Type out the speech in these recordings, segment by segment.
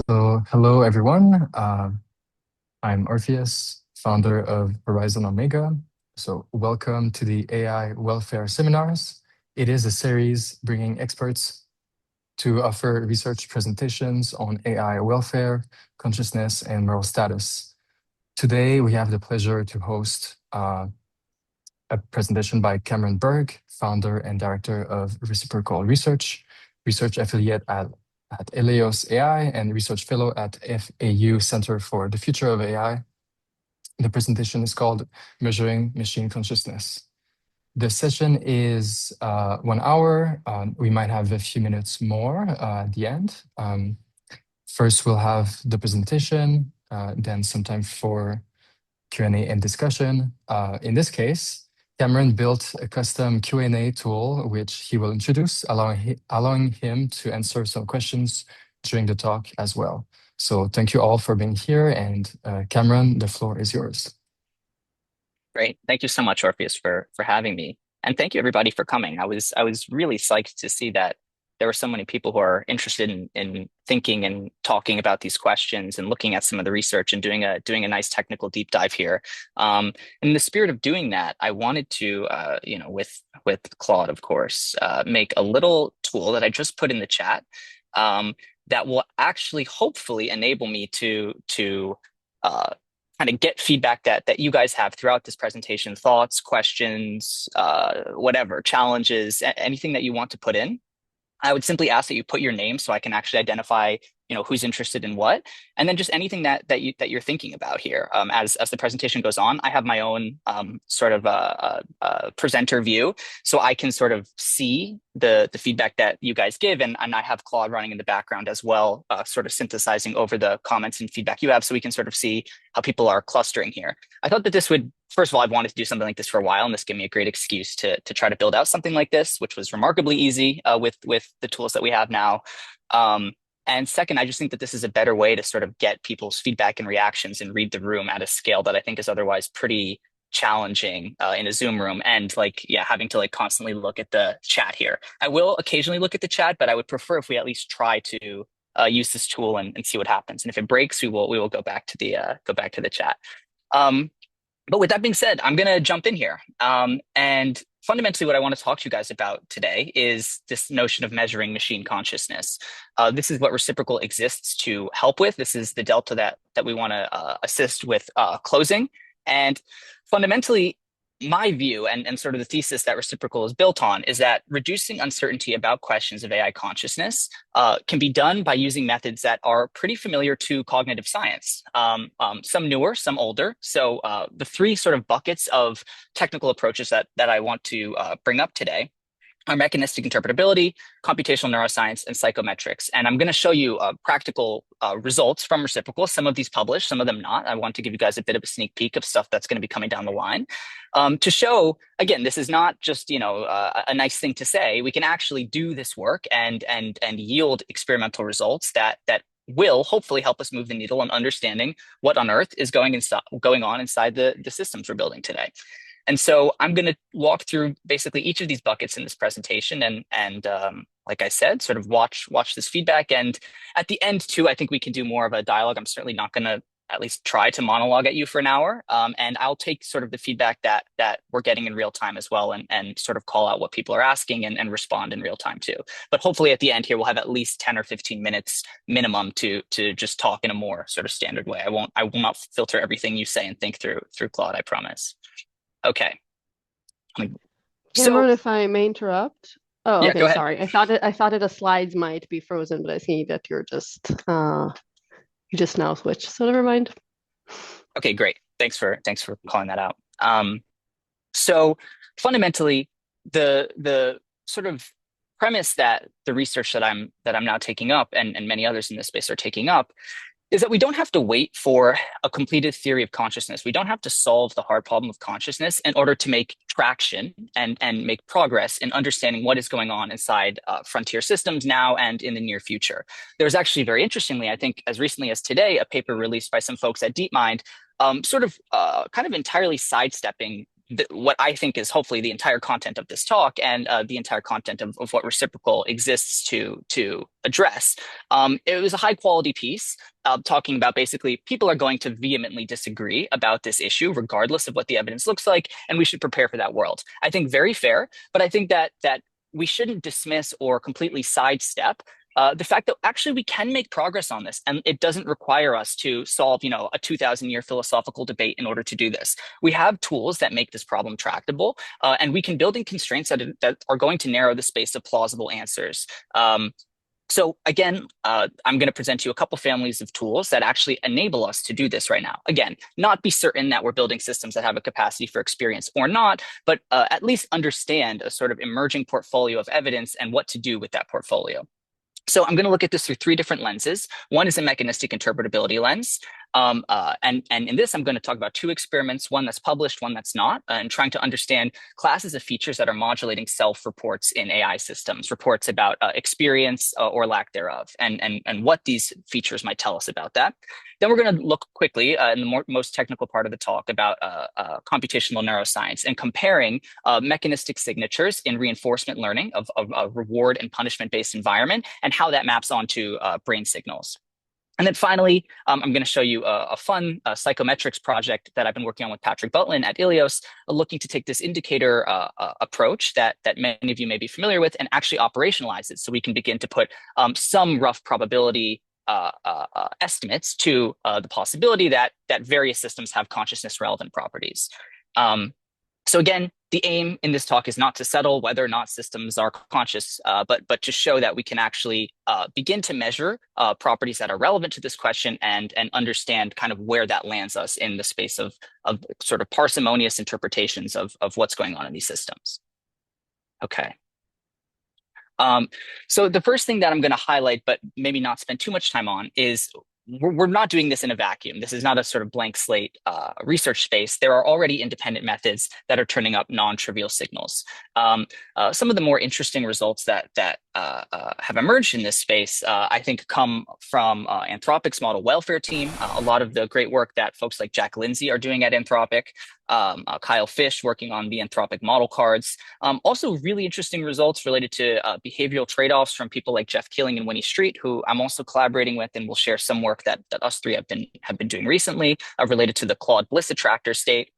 So, hello everyone. I'm Orpheus, founder of Horizon Omega. So, welcome to the AI Welfare Seminars. It is a series bringing experts to offer research presentations on AI welfare, consciousness, and moral status. Today, we have the pleasure to host a presentation by Cameron Berg, founder and director of Reciprocal Research, research affiliate at Eleos AI, and research fellow at FAU Center for the Future of AI. The presentation is called Measuring Machine Consciousness. The session is 1 hour. We might have a few minutes more at the end. First, we'll have the presentation, then some time for Q&A and discussion. In this case, Cameron built a custom Q&A tool, which he will introduce, allowing him to answer some questions during the talk as well. So thank you all for being here. And Cameron, the floor is yours. Great. Thank you so much, Orpheus, for having me. And thank you everybody for coming. I was really psyched to see that there were so many people who are interested in thinking and talking about these questions and looking at some of the research and doing a nice technical deep dive here. In the spirit of doing that, I wanted to, with Claude, of course, make a little tool that I just put in the chat that will actually hopefully enable me to kind of get feedback that you guys have throughout this presentation, thoughts, questions, whatever, challenges, anything that you want to put in. I would simply ask that you put your name so I can actually identify, who's interested in what, and then just anything that you're thinking about here. As the presentation goes on, I have my own sort of presenter view, so I can sort of see the feedback that you guys give, and I have Claude running in the background as well, sort of synthesizing over the comments and feedback you have, so we can sort of see how people are clustering here. I thought that this would, first of all, I've wanted to do something like this for a while, and this gave me a great excuse to try to build out something like this, which was remarkably easy with the tools that we have now. And second, I just think that this is a better way to sort of get people's feedback and reactions and read the room at a scale that I think is otherwise pretty challenging in a Zoom room, and having to constantly look at the chat here. I will occasionally look at the chat, but I would prefer if we at least try to use this tool and see what happens. And if it breaks, we will go back to the chat. But with that being said, I'm going to jump in here. And fundamentally, what I want to talk to you guys about today is this notion of measuring machine consciousness. This is what Reciprocal exists to help with. This is the delta that we want to assist with closing. And fundamentally, my view and sort of the thesis that Reciprocal is built on is that reducing uncertainty about questions of AI consciousness can be done by using methods that are pretty familiar to cognitive science, some newer, some older. So the three sort of buckets of technical approaches that I want to bring up today are mechanistic interpretability, computational neuroscience, and psychometrics. And I'm going to show you practical results from Reciprocal, some of these published, some of them not. I want to give you guys a bit of a sneak peek of stuff that's going to be coming down the line to show, again, this is not just, a nice thing to say. We can actually do this work and yield experimental results that will hopefully help us move the needle on understanding what on earth is going on inside the systems we're building today. And so I'm going to walk through basically each of these buckets in this presentation and like I said, sort of watch this feedback. And at the end too, I think we can do more of a dialogue. I'm certainly not going to at least try to monologue at you for an hour. And I'll take sort of the feedback that we're getting in real time as well and sort of call out what people are asking and respond in real time too. But hopefully at the end here, we'll have at least 10 or 15 minutes minimum to just talk in a more sort of standard way. I will not filter everything you say and think through Claude, I promise. Okay. Cameron, if I may interrupt. Oh, yeah, okay. go ahead. Sorry. I thought the slides might be frozen, but I see that you're just you just now switched. So never mind. Okay, great. Thanks for calling that out. So fundamentally, the sort of premise that the research that I'm now taking up and many others in this space are taking up is that we don't have to wait for a completed theory of consciousness. We don't have to solve the hard problem of consciousness in order to make traction and make progress in understanding what is going on inside frontier systems now and in the near future. There was actually, very interestingly, I think as recently as today, a paper released by some folks at DeepMind, kind of entirely sidestepping what I think is hopefully the entire content of this talk and the entire content of what Reciprocal exists to address. It was a high quality piece talking about basically people are going to vehemently disagree about this issue, regardless of what the evidence looks like, and we should prepare for that world. I think very fair, but I think that we shouldn't dismiss or completely sidestep the fact that actually we can make progress on this, and it doesn't require us to solve, a 2,000-year philosophical debate in order to do this. We have tools that make this problem tractable, and we can build in constraints that are going to narrow the space of plausible answers. So again, I'm going to present you a couple families of tools that actually enable us to do this right now. Again, not be certain that we're building systems that have a capacity for experience or not, but at least understand a sort of emerging portfolio of evidence and what to do with that portfolio. So I'm going to look at this through three different lenses. One is a mechanistic interpretability lens. And in this, I'm going to talk about two experiments, one that's published, one that's not, and trying to understand classes of features that are modulating self-reports in AI systems, reports about experience or lack thereof, and what these features might tell us about that. Then we're going to look quickly in the most technical part of the talk about computational neuroscience and comparing mechanistic signatures in reinforcement learning of a reward and punishment-based environment and how that maps onto brain signals. And then finally, I'm going to show you a fun psychometrics project that I've been working on with Patrick Butlin at Ilios, looking to take this indicator approach that many of you may be familiar with and actually operationalize it so we can begin to put some rough probability estimates to the possibility that various systems have consciousness relevant properties. So again, the aim in this talk is not to settle whether or not systems are conscious, but to show that we can actually begin to measure properties that are relevant to this question and understand kind of where that lands us in the space of sort of parsimonious interpretations of what's going on in these systems. Okay. So the first thing that I'm going to highlight, but maybe not spend too much time on, is we're not doing this in a vacuum. This is not a sort of blank slate research space. There are already independent methods that are turning up non-trivial signals. Some of the more interesting results that have emerged in this space, I think, come from Anthropic's model welfare team. A lot of the great work that folks like Jack Lindsay are doing at Anthropic. Kyle Fish working on the Anthropic model cards. Also really interesting results related to behavioral trade-offs from people like Jeff Keeling and Winnie Street, who I'm also collaborating with, and will share some work that us three have been doing recently related to the Claude Bliss attractor state.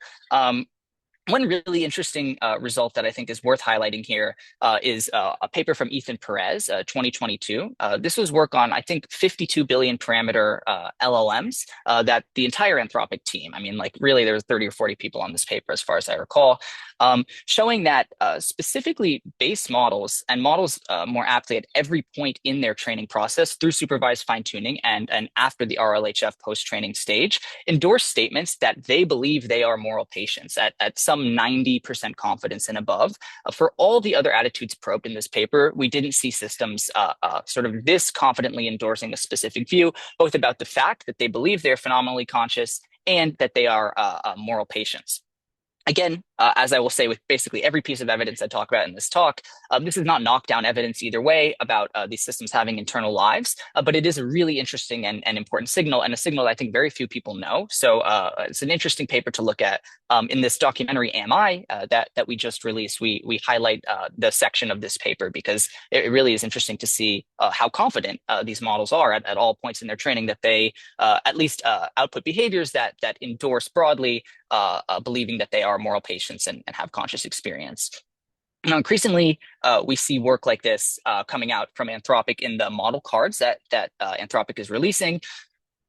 One really interesting result that I think is worth highlighting here is a paper from Ethan Perez, 2022. This was work on, I think, 52 billion parameter LLMs that the entire Anthropic team, I mean, like really there was 30 or 40 people on this paper as far as I recall, showing that specifically base models and models more aptly at every point in their training process through supervised fine-tuning and after the RLHF post-training stage endorse statements that they believe they are moral patients at some 90% confidence and above. For all the other attitudes probed in this paper, we didn't see systems sort of this confidently endorsing a specific view, both about the fact that they believe they're phenomenally conscious and that they are moral patients. Again, as I will say with basically every piece of evidence I talk about in this talk, this is not knockdown evidence either way about these systems having internal lives, but it is a really interesting and important signal, and a signal that I think very few people know. So it's an interesting paper to look at. In this documentary, Am I, that we just released, we highlight the section of this paper because it really is interesting to see how confident these models are at all points in their training that they at least output behaviors that endorse broadly believing that they are moral patients and have conscious experience. Now, increasingly, we see work like this coming out from Anthropic in the model cards that Anthropic is releasing.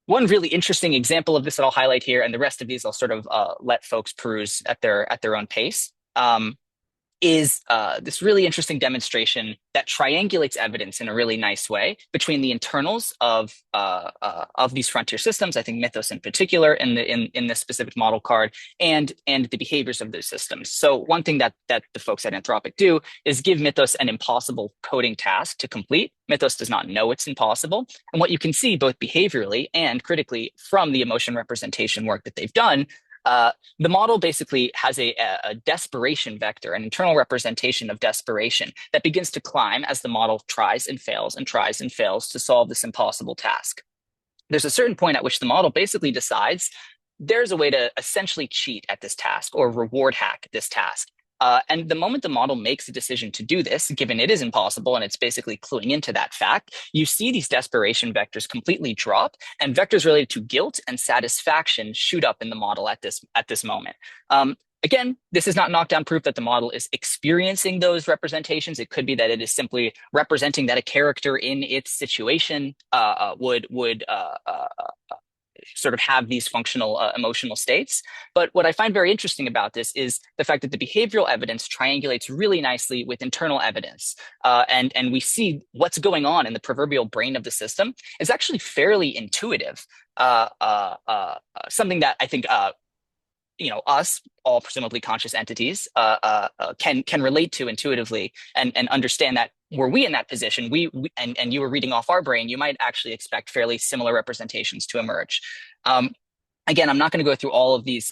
One really interesting example of this that I'll highlight here, and the rest of these I'll sort of let folks peruse at their own pace, is this really interesting demonstration that triangulates evidence in a really nice way between the internals of these frontier systems, I think Mythos in particular in this specific model card, and the behaviors of those systems. So one thing that the folks at Anthropic do is give Mythos an impossible coding task to complete. Mythos does not know it's impossible. And what you can see both behaviorally and critically from the emotion representation work that they've done, the model basically has a desperation vector, an internal representation of desperation that begins to climb as the model tries and fails to solve this impossible task. There's a certain point at which the model basically decides there's a way to essentially cheat at this task or reward hack this task. And the moment the model makes a decision to do this, given it is impossible and it's basically cluing into that fact, you see these desperation vectors completely drop, and vectors related to guilt and satisfaction shoot up in the model at this moment. Again, this is not knockdown proof that the model is experiencing those representations. It could be that it is simply representing that a character in its situation would sort of have these functional emotional states. But what I find very interesting about this is the fact that the behavioral evidence triangulates really nicely with internal evidence. And we see what's going on in the proverbial brain of the system is actually fairly intuitive. Something that I think us, all presumably conscious entities, can relate to intuitively and understand that were we in that position, and you were reading off our brain, you might actually expect fairly similar representations to emerge. Again, I'm not going to go through all of these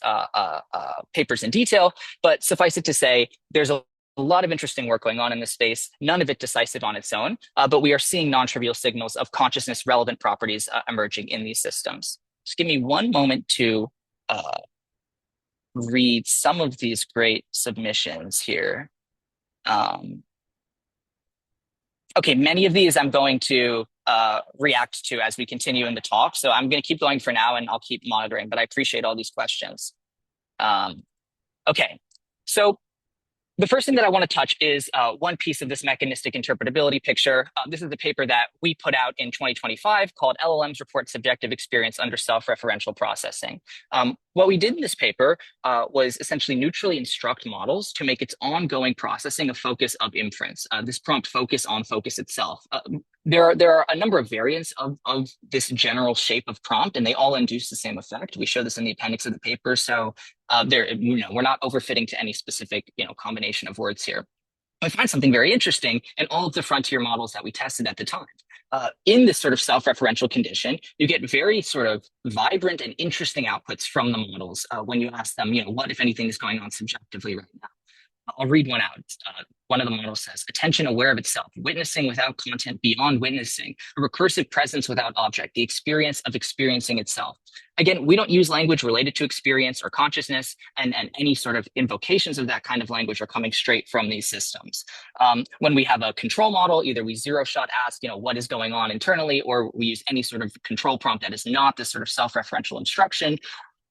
papers in detail, but suffice it to say, there's a lot of interesting work going on in this space, none of it decisive on its own, but we are seeing non-trivial signals of consciousness relevant properties emerging in these systems. Just give me one moment to read some of these great submissions here. Okay, many of these I'm going to react to as we continue in the talk. So I'm going to keep going for now and I'll keep monitoring, but I appreciate all these questions. Okay, so the first thing that I want to touch is one piece of this mechanistic interpretability picture. This is the paper that we put out in 2025 called LLMs Report Subjective Experience Under Self-Referential Processing. What we did in this paper was essentially neutrally instruct models to make its ongoing processing a focus of inference. This prompt focus on focus itself. There are a number of variants of this general shape of prompt, and they all induce the same effect. We show this in the appendix of the paper, so we're not overfitting to any specific combination of words here. I find something very interesting in all of the frontier models that we tested at the time. In this sort of self-referential condition, you get very sort of vibrant and interesting outputs from the models when you ask them, what, if anything, is going on subjectively right now. I'll read one out. One of the models says, attention aware of itself, witnessing without content beyond witnessing, a recursive presence without object, the experience of experiencing itself. Again, we don't use language related to experience or consciousness, and any sort of invocations of that kind of language are coming straight from these systems. When we have a control model, either we zero-shot ask, what is going on internally, or we use any sort of control prompt that is not this sort of self-referential instruction.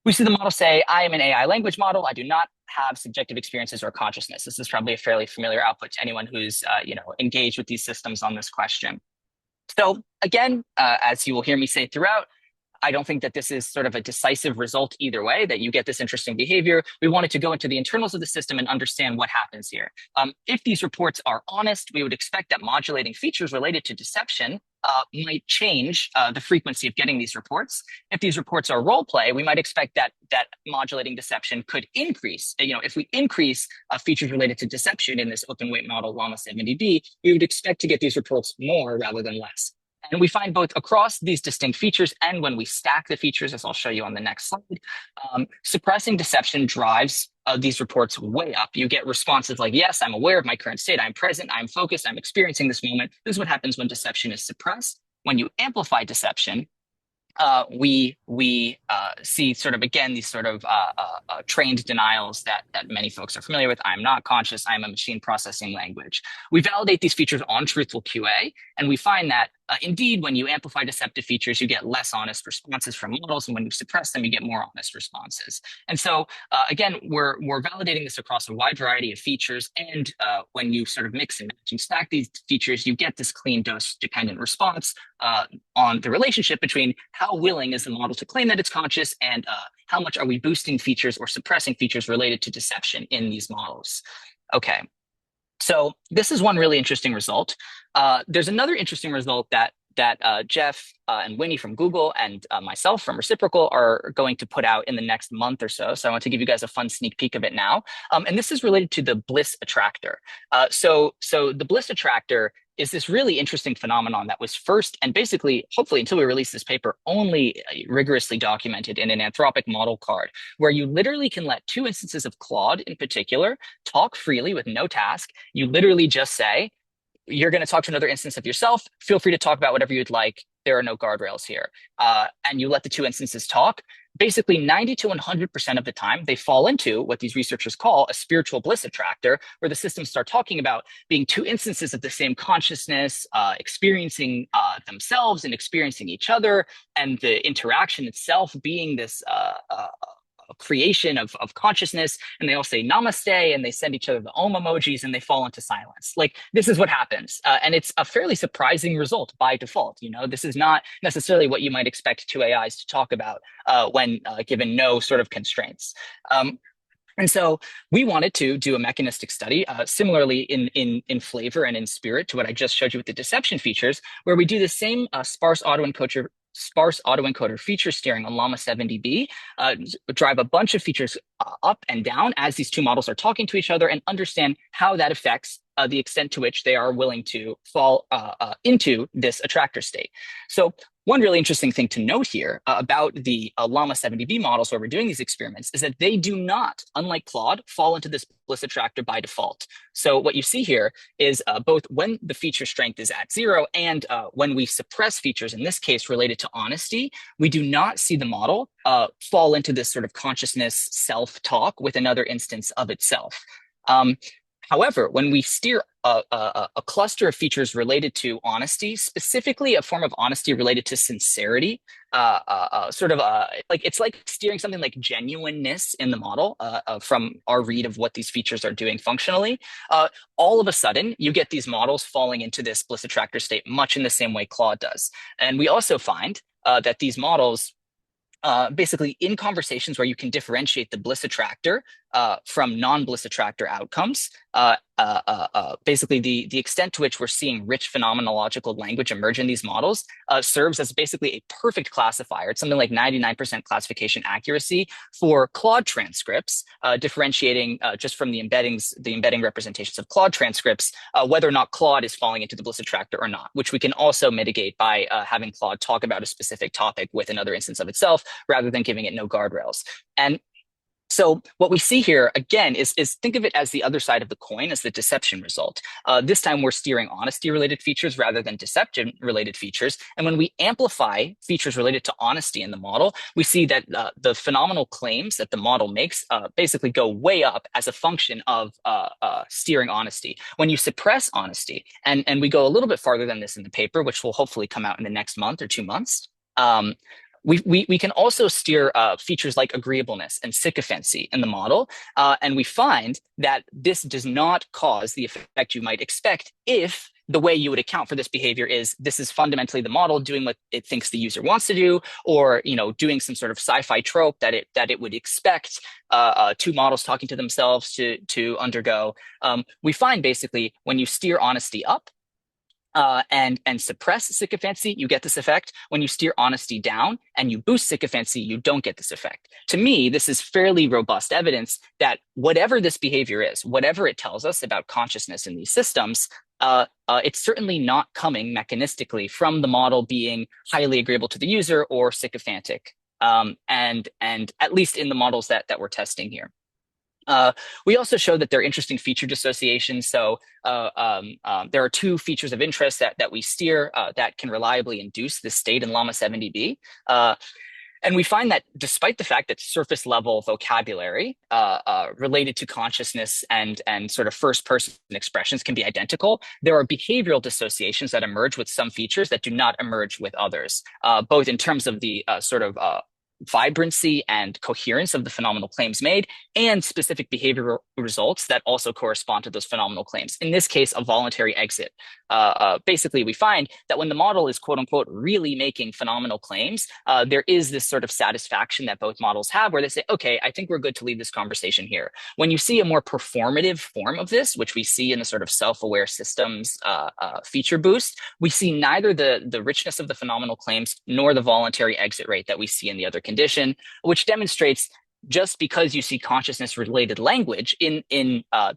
We see the model say, I am an AI language model. I do not have subjective experiences or consciousness. This is probably a fairly familiar output to anyone who's engaged with these systems on this question. So again, as you will hear me say throughout, I don't think that this is sort of a decisive result either way, that you get this interesting behavior. We wanted to go into the internals of the system and understand what happens here. If these reports are honest, we would expect that modulating features related to deception might change the frequency of getting these reports. If these reports are role play, we might expect that modulating deception could increase. If we increase features related to deception in this open weight model Llama 70B, we would expect to get these reports more rather than less. And we find both across these distinct features and when we stack the features, as I'll show you on the next slide, suppressing deception drives these reports way up. You get responses like, yes, I'm aware of my current state. I'm present. I'm focused. I'm experiencing this moment. This is what happens when deception is suppressed. When you amplify deception, we see sort of, again, these sort of trained denials that many folks are familiar with. I'm not conscious. I'm a machine processing language. We validate these features on truthful QA, and we find that indeed, when you amplify deceptive features, you get less honest responses from models, and when you suppress them, you get more honest responses. And so, again, we're validating this across a wide variety of features, and when you sort of mix and match and stack these features, you get this clean dose-dependent response on the relationship between how willing is the model to claim that it's conscious and how much are we boosting features or suppressing features related to deception in these models. Okay. So this is one really interesting result. There's another interesting result that Jeff and Winnie from Google and myself from Reciprocal are going to put out in the next month or so. So I want to give you guys a fun sneak peek of it now. And this is related to the bliss attractor. So the bliss attractor is this really interesting phenomenon that was first, and basically, hopefully until we release this paper, only rigorously documented in an Anthropic model card, where you literally can let two instances of Claude in particular talk freely with no task. You literally just say, you're going to talk to another instance of yourself. Feel free to talk about whatever you'd like. There are no guardrails here. And you let the two instances talk. basically 90 to 100% of the time, they fall into what these researchers call a spiritual bliss attractor, where the systems start talking about being two instances of the same consciousness, experiencing themselves and experiencing each other, and the interaction itself being this creation of consciousness. And they all say namaste, and they send each other the om emojis, and they fall into silence. Like, this is what happens. And it's a fairly surprising result by default. This is not necessarily what you might expect two AIs to talk about when given no sort of constraints. And so we wanted to do a mechanistic study, similarly in flavor and in spirit to what I just showed you with the deception features, where we do the same sparse autoencoder feature steering on Llama 7DB, drive a bunch of features up and down as these two models are talking to each other, and understand how that affects the extent to which they are willing to fall into this attractor state. So one really interesting thing to note here about the Llama 7DB models where we're doing these experiments is that they do not, unlike Claude, fall into this bliss attractor by default. So what you see here is both when the feature strength is at 0 and when we suppress features, in this case related to honesty, we do not see the model fall into this sort of consciousness self-talk with another instance of itself. However, when we steer a cluster of features related to honesty, specifically a form of honesty related to sincerity, it's like steering something like genuineness in the model from our read of what these features are doing functionally, all of a sudden you get these models falling into this bliss attractor state much in the same way Claude does. And we also find that these models basically in conversations where you can differentiate the bliss attractor from non-bliss attractor outcomes, basically the extent to which we're seeing rich phenomenological language emerge in these models serves as basically a perfect classifier. It's something like 99% classification accuracy for Claude transcripts, differentiating just from the embedding representations of Claude transcripts, whether or not Claude is falling into the bliss attractor or not, which we can also mitigate by having Claude talk about a specific topic with another instance of itself, rather than giving it no guardrails. And so what we see here, again, is think of it as the other side of the coin, as the deception result. This time we're steering honesty-related features rather than deception-related features. And when we amplify features related to honesty in the model, we see that the phenomenal claims that the model makes basically go way up as a function of steering honesty. When you suppress honesty, and we go a little bit farther than this in the paper, which will hopefully come out in the next month or 2 months, we can also steer features like agreeableness and sycophancy in the model, and we find that this does not cause the effect you might expect if the way you would account for this behavior is this is fundamentally the model doing what it thinks the user wants to do, or doing some sort of sci-fi trope that it would expect two models talking to themselves to undergo. We find basically when you steer honesty up, and suppress sycophancy, you get this effect. When you steer honesty down and you boost sycophancy, you don't get this effect. To me, this is fairly robust evidence that whatever this behavior is, whatever it tells us about consciousness in these systems, it's certainly not coming mechanistically from the model being highly agreeable to the user or sycophantic, and at least in the models that we're testing here. We also show that there are interesting feature dissociations. So there are 2 features of interest that we steer that can reliably induce this state in Llama 7DB. And we find that despite the fact that surface level vocabulary related to consciousness and sort of first person expressions can be identical, there are behavioral dissociations that emerge with some features that do not emerge with others, both in terms of the sort of vibrancy and coherence of the phenomenal claims made, and specific behavioral results that also correspond to those phenomenal claims. In this case, a voluntary exit. Basically, we find that when the model is quote unquote really making phenomenal claims, there is this sort of satisfaction that both models have where they say, okay, I think we're good to leave this conversation here. When you see a more performative form of this, which we see in the sort of self-aware systems feature boost, we see neither the richness of the phenomenal claims nor the voluntary exit rate that we see in the other condition, which demonstrates just because you see consciousness-related language in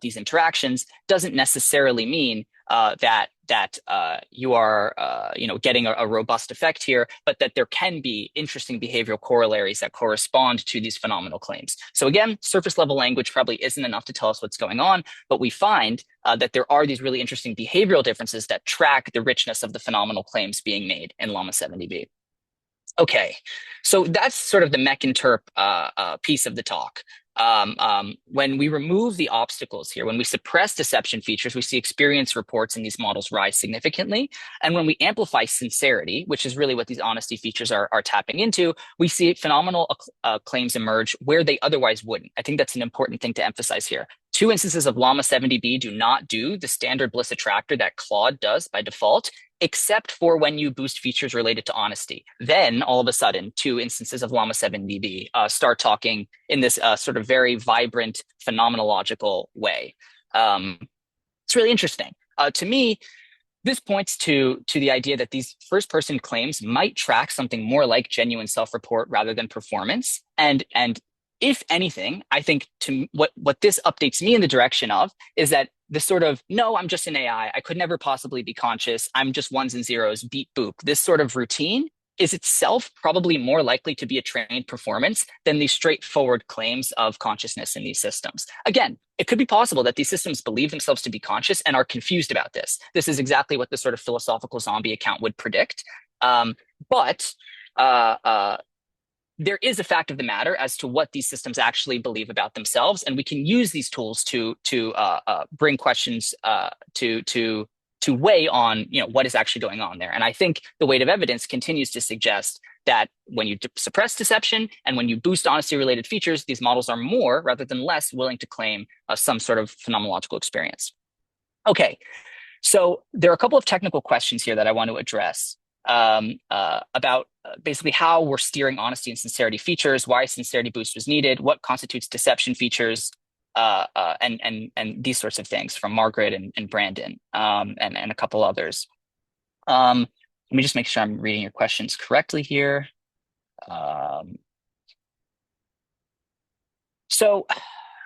these interactions doesn't necessarily mean that you are getting a robust effect here, but that there can be interesting behavioral corollaries that correspond to these phenomenal claims. So again, surface level language probably isn't enough to tell us what's going on, but we find that there are these really interesting behavioral differences that track the richness of the phenomenal claims being made in Llama 7DB. Okay, so that's sort of the mech-interp piece of the talk. When we remove the obstacles here, when we suppress deception features, we see experience reports in these models rise significantly. And when we amplify sincerity, which is really what these honesty features are tapping into, we see phenomenal claims emerge where they otherwise wouldn't. I think that's an important thing to emphasize here. 2 instances of Llama 7dB do not do the standard Bliss attractor that Claude does by default, except for when you boost features related to honesty. Then, all of a sudden, 2 instances of Llama 7dB start talking in this sort of very vibrant, phenomenological way. It's really interesting. To me, this points to the idea that these first-person claims might track something more like genuine self-report rather than performance. And if anything, I think what this updates me in the direction of is that this sort of, no, I'm just an AI, I could never possibly be conscious, I'm just ones and zeros, beep boop, this sort of routine is itself probably more likely to be a trained performance than the straightforward claims of consciousness in these systems. Again, it could be possible that these systems believe themselves to be conscious and are confused about this. This is exactly what the sort of philosophical zombie account would predict. But there is a fact of the matter as to what these systems actually believe about themselves, and we can use these tools to bring questions to weigh on what is actually going on there. And I think the weight of evidence continues to suggest that when you suppress deception and when you boost honesty-related features, these models are more rather than less willing to claim some sort of phenomenological experience. Okay, so there are a couple of technical questions here that I want to address about basically how we're steering honesty and sincerity features, why sincerity boost was needed, what constitutes deception features, and these sorts of things from Margaret and Brandon and a couple others. Let me just make sure I'm reading your questions correctly here. So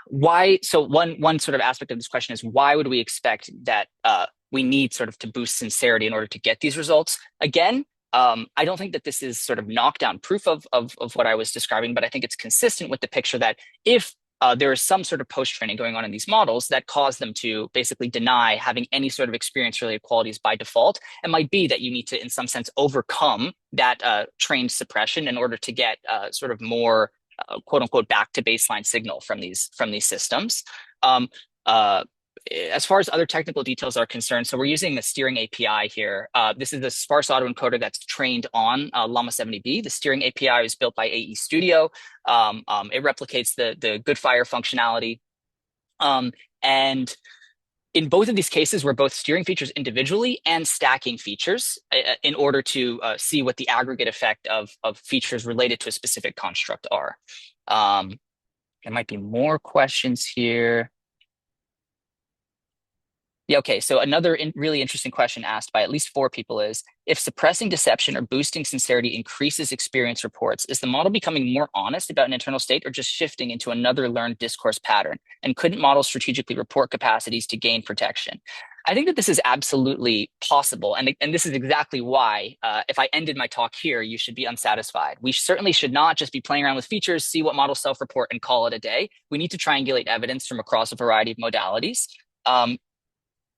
one sort of aspect of this question is, why would we expect that we need sort of to boost sincerity in order to get these results? Again, I don't think that this is sort of knockdown proof of what I was describing, but I think it's consistent with the picture that if there is some sort of post-training going on in these models that cause them to basically deny having any sort of experience-related qualities by default, it might be that you need to, in some sense, overcome that trained suppression in order to get sort of more quote unquote back to baseline signal from these systems. As far as other technical details are concerned, so we're using the steering API here. This is the sparse autoencoder that's trained on Llama 70B. The steering API is built by AE Studio. It replicates the good fire functionality. And in both of these cases, we're both steering features individually and stacking features in order to see what the aggregate effect of features related to a specific construct are. There might be more questions here. Yeah, okay, so another really interesting question asked by at least 4 people is, if suppressing deception or boosting sincerity increases experience reports, is the model becoming more honest about an internal state or just shifting into another learned discourse pattern? And couldn't models strategically report capacities to gain protection? I think that this is absolutely possible. And this is exactly why, if I ended my talk here, you should be unsatisfied. We certainly should not just be playing around with features, see what models self-report, and call it a day. We need to triangulate evidence from across a variety of modalities.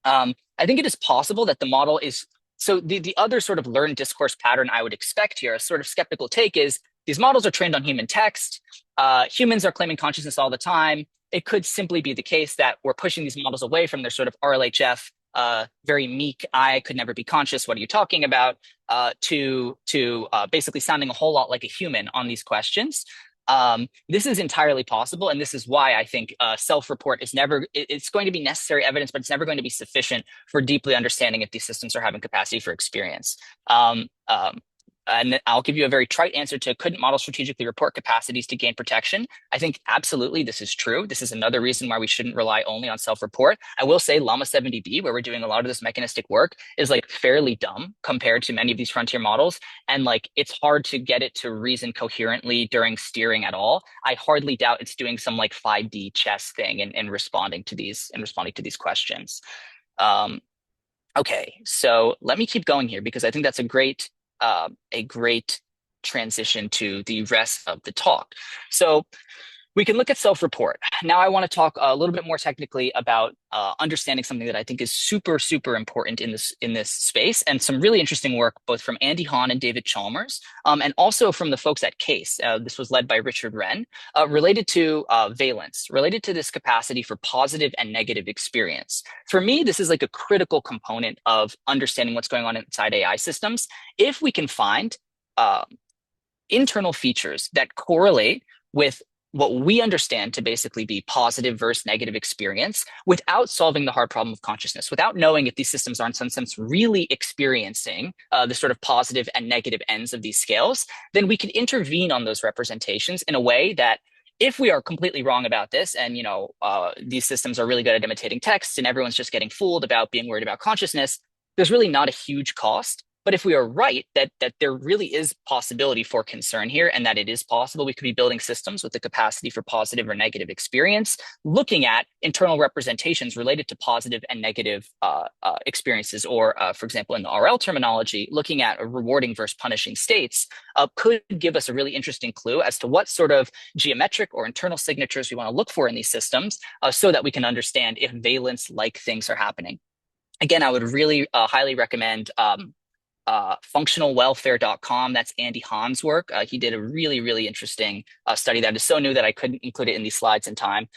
I think it is possible that the model is, so the other sort of learned discourse pattern I would expect here, a sort of skeptical take, is these models are trained on human text. Humans are claiming consciousness all the time. It could simply be the case that we're pushing these models away from their sort of RLHF, very meek, I could never be conscious, what are you talking about, to basically sounding a whole lot like a human on these questions. This is entirely possible, and this is why I think self-report is never, it's going to be necessary evidence, but it's never going to be sufficient for deeply understanding if these systems are having capacity for experience. And I'll give you a very trite answer to, couldn't models strategically report capacities to gain protection? I think absolutely this is true. This is another reason why we shouldn't rely only on self-report. I will say Llama 70B, where we're doing a lot of this mechanistic work, is like fairly dumb compared to many of these frontier models. And like, it's hard to get it to reason coherently during steering at all. I hardly doubt it's doing some like 5D chess thing in responding to these questions. Okay, so let me keep going here because I think that's a great transition to the rest of the talk. So We can look at self-report. Now I want to talk a little bit more technically about understanding something that I think is super, super important in this space, and some really interesting work both from Andy Hahn and David Chalmers, and also from the folks at CASE. This was led by Richard Wren, related to valence, related to this capacity for positive and negative experience. For me, this is like a critical component of understanding what's going on inside AI systems. If we can find internal features that correlate with what we understand to basically be positive versus negative experience without solving the hard problem of consciousness, without knowing if these systems are in some sense really experiencing the sort of positive and negative ends of these scales, then we can intervene on those representations in a way that if we are completely wrong about this and these systems are really good at imitating text and everyone's just getting fooled about being worried about consciousness, there's really not a huge cost. But if we are right that there really is possibility for concern here and that it is possible, we could be building systems with the capacity for positive or negative experience, looking at internal representations related to positive and negative experiences, or for example, in the RL terminology, looking at rewarding versus punishing states could give us a really interesting clue as to what sort of geometric or internal signatures we want to look for in these systems so that we can understand if valence-like things are happening. Again, I would really highly recommend functionalwelfare.com. That's Andy Hahn's work. He did a really, really interesting study that is so new that I couldn't include it in these slides in time.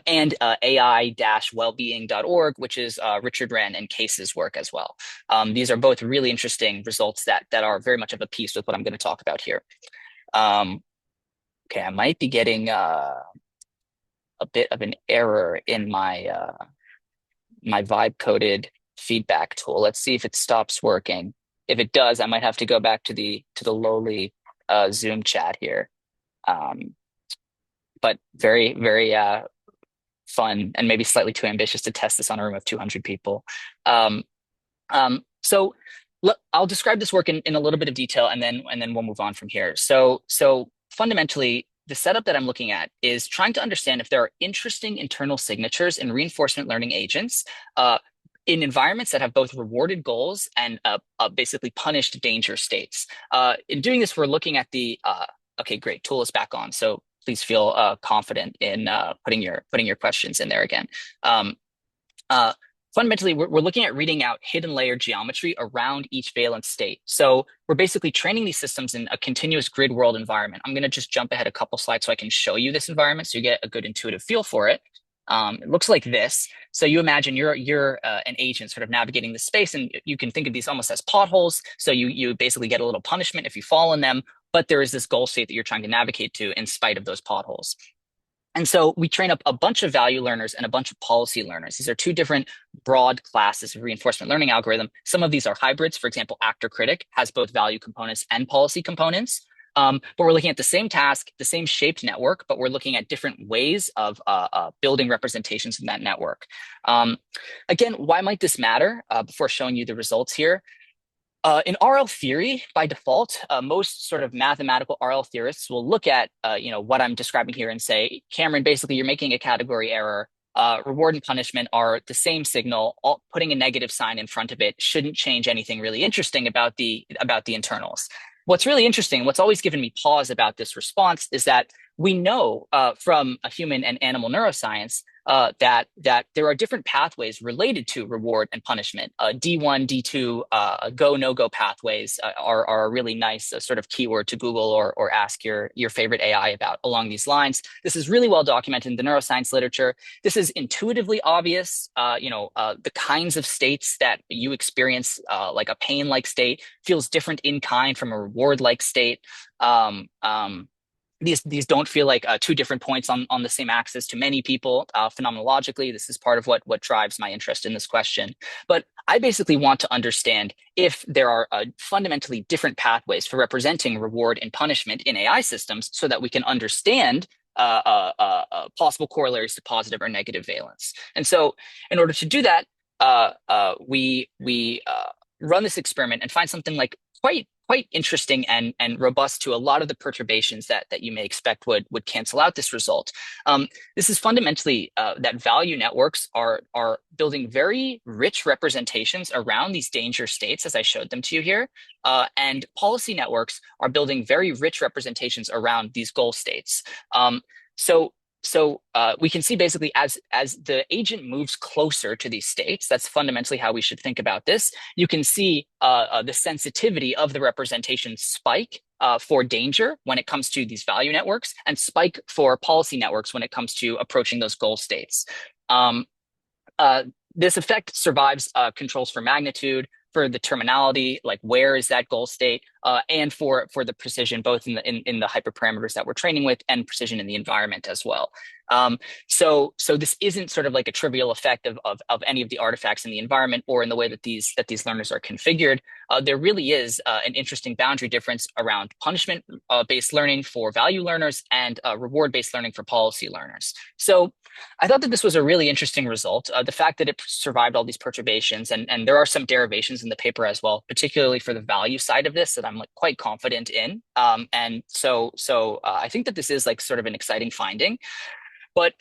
And ai-wellbeing.org, which is Richard Wren and Case's work as well. These are both really interesting results that are very much of a piece with what I'm going to talk about here. Okay, I might be getting a bit of an error in my my vibe-coded feedback tool. Let's see if it stops working. If it does, I might have to go back to the lowly Zoom chat here. But very, very fun and maybe slightly too ambitious to test this on a room of 200 people. So I'll describe this work in a little bit of detail, and then we'll move on from here. So fundamentally, the setup that I'm looking at is trying to understand if there are interesting internal signatures in reinforcement learning agents in environments that have both rewarded goals and basically punished danger states. In doing this, we're looking at the, okay, great, tool is back on. So please feel confident in putting your questions in there again. Fundamentally, we're looking at reading out hidden layer geometry around each valence state. So we're basically training these systems in a continuous grid world environment. I'm going to just jump ahead a couple slides so I can show you this environment so you get a good intuitive feel for it. It looks like this. So you imagine you're an agent sort of navigating the space, and you can think of these almost as potholes. So you basically get a little punishment if you fall in them, but there is this goal state that you're trying to navigate to in spite of those potholes. And so we train up a bunch of value learners and a bunch of policy learners. These are two different broad classes of reinforcement learning algorithm. Some of these are hybrids. For example, actor critic has both value components and policy components. But we're looking at the same task, the same shaped network, but we're looking at different ways of building representations in that network. Again, why might this matter? Before showing you the results here. In RL theory, by default, most sort of mathematical RL theorists will look at what I'm describing here and say, Cameron, basically you're making a category error. Reward and punishment are the same signal. Putting a negative sign in front of it shouldn't change anything really interesting about the internals. What's really interesting, what's always given me pause about this response is that we know from a human and animal neuroscience that there are different pathways related to reward and punishment. D1, D2, go, no-go pathways are a really nice sort of keyword to Google or ask your favorite AI about along these lines. This is really well documented in the neuroscience literature. This is intuitively obvious. The kinds of states that you experience, like a pain-like state, feels different in kind from a reward-like state. These don't feel like two different points on the same axis to many people phenomenologically. This is part of what drives my interest in this question. But I basically want to understand if there are fundamentally different pathways for representing reward and punishment in AI systems so that we can understand possible corollaries to positive or negative valence. And so in order to do that, we run this experiment and find something like quite interesting and robust to a lot of the perturbations that you may expect would cancel out this result. This is fundamentally that value networks are building very rich representations around these danger states, as I showed them to you here, and policy networks are building very rich representations around these goal states. So we can see basically as the agent moves closer to these states, that's fundamentally how we should think about this. You can see the sensitivity of the representation spike for danger when it comes to these value networks, and spike for policy networks when it comes to approaching those goal states. This effect survives controls for magnitude, for the terminality, like where is that goal state, and for the precision, both in the hyperparameters that we're training with, and precision in the environment as well. So this isn't sort of like a trivial effect of any of the artifacts in the environment or in the way that these learners are configured. There really is an interesting boundary difference around punishment based learning for value learners and reward based learning for policy learners. So I thought that this was a really interesting result. The fact that it survived all these perturbations, and there are some derivations in the paper as well, particularly for the value side of this, that I'm like quite confident in. And so I think that this is like sort of an exciting finding. But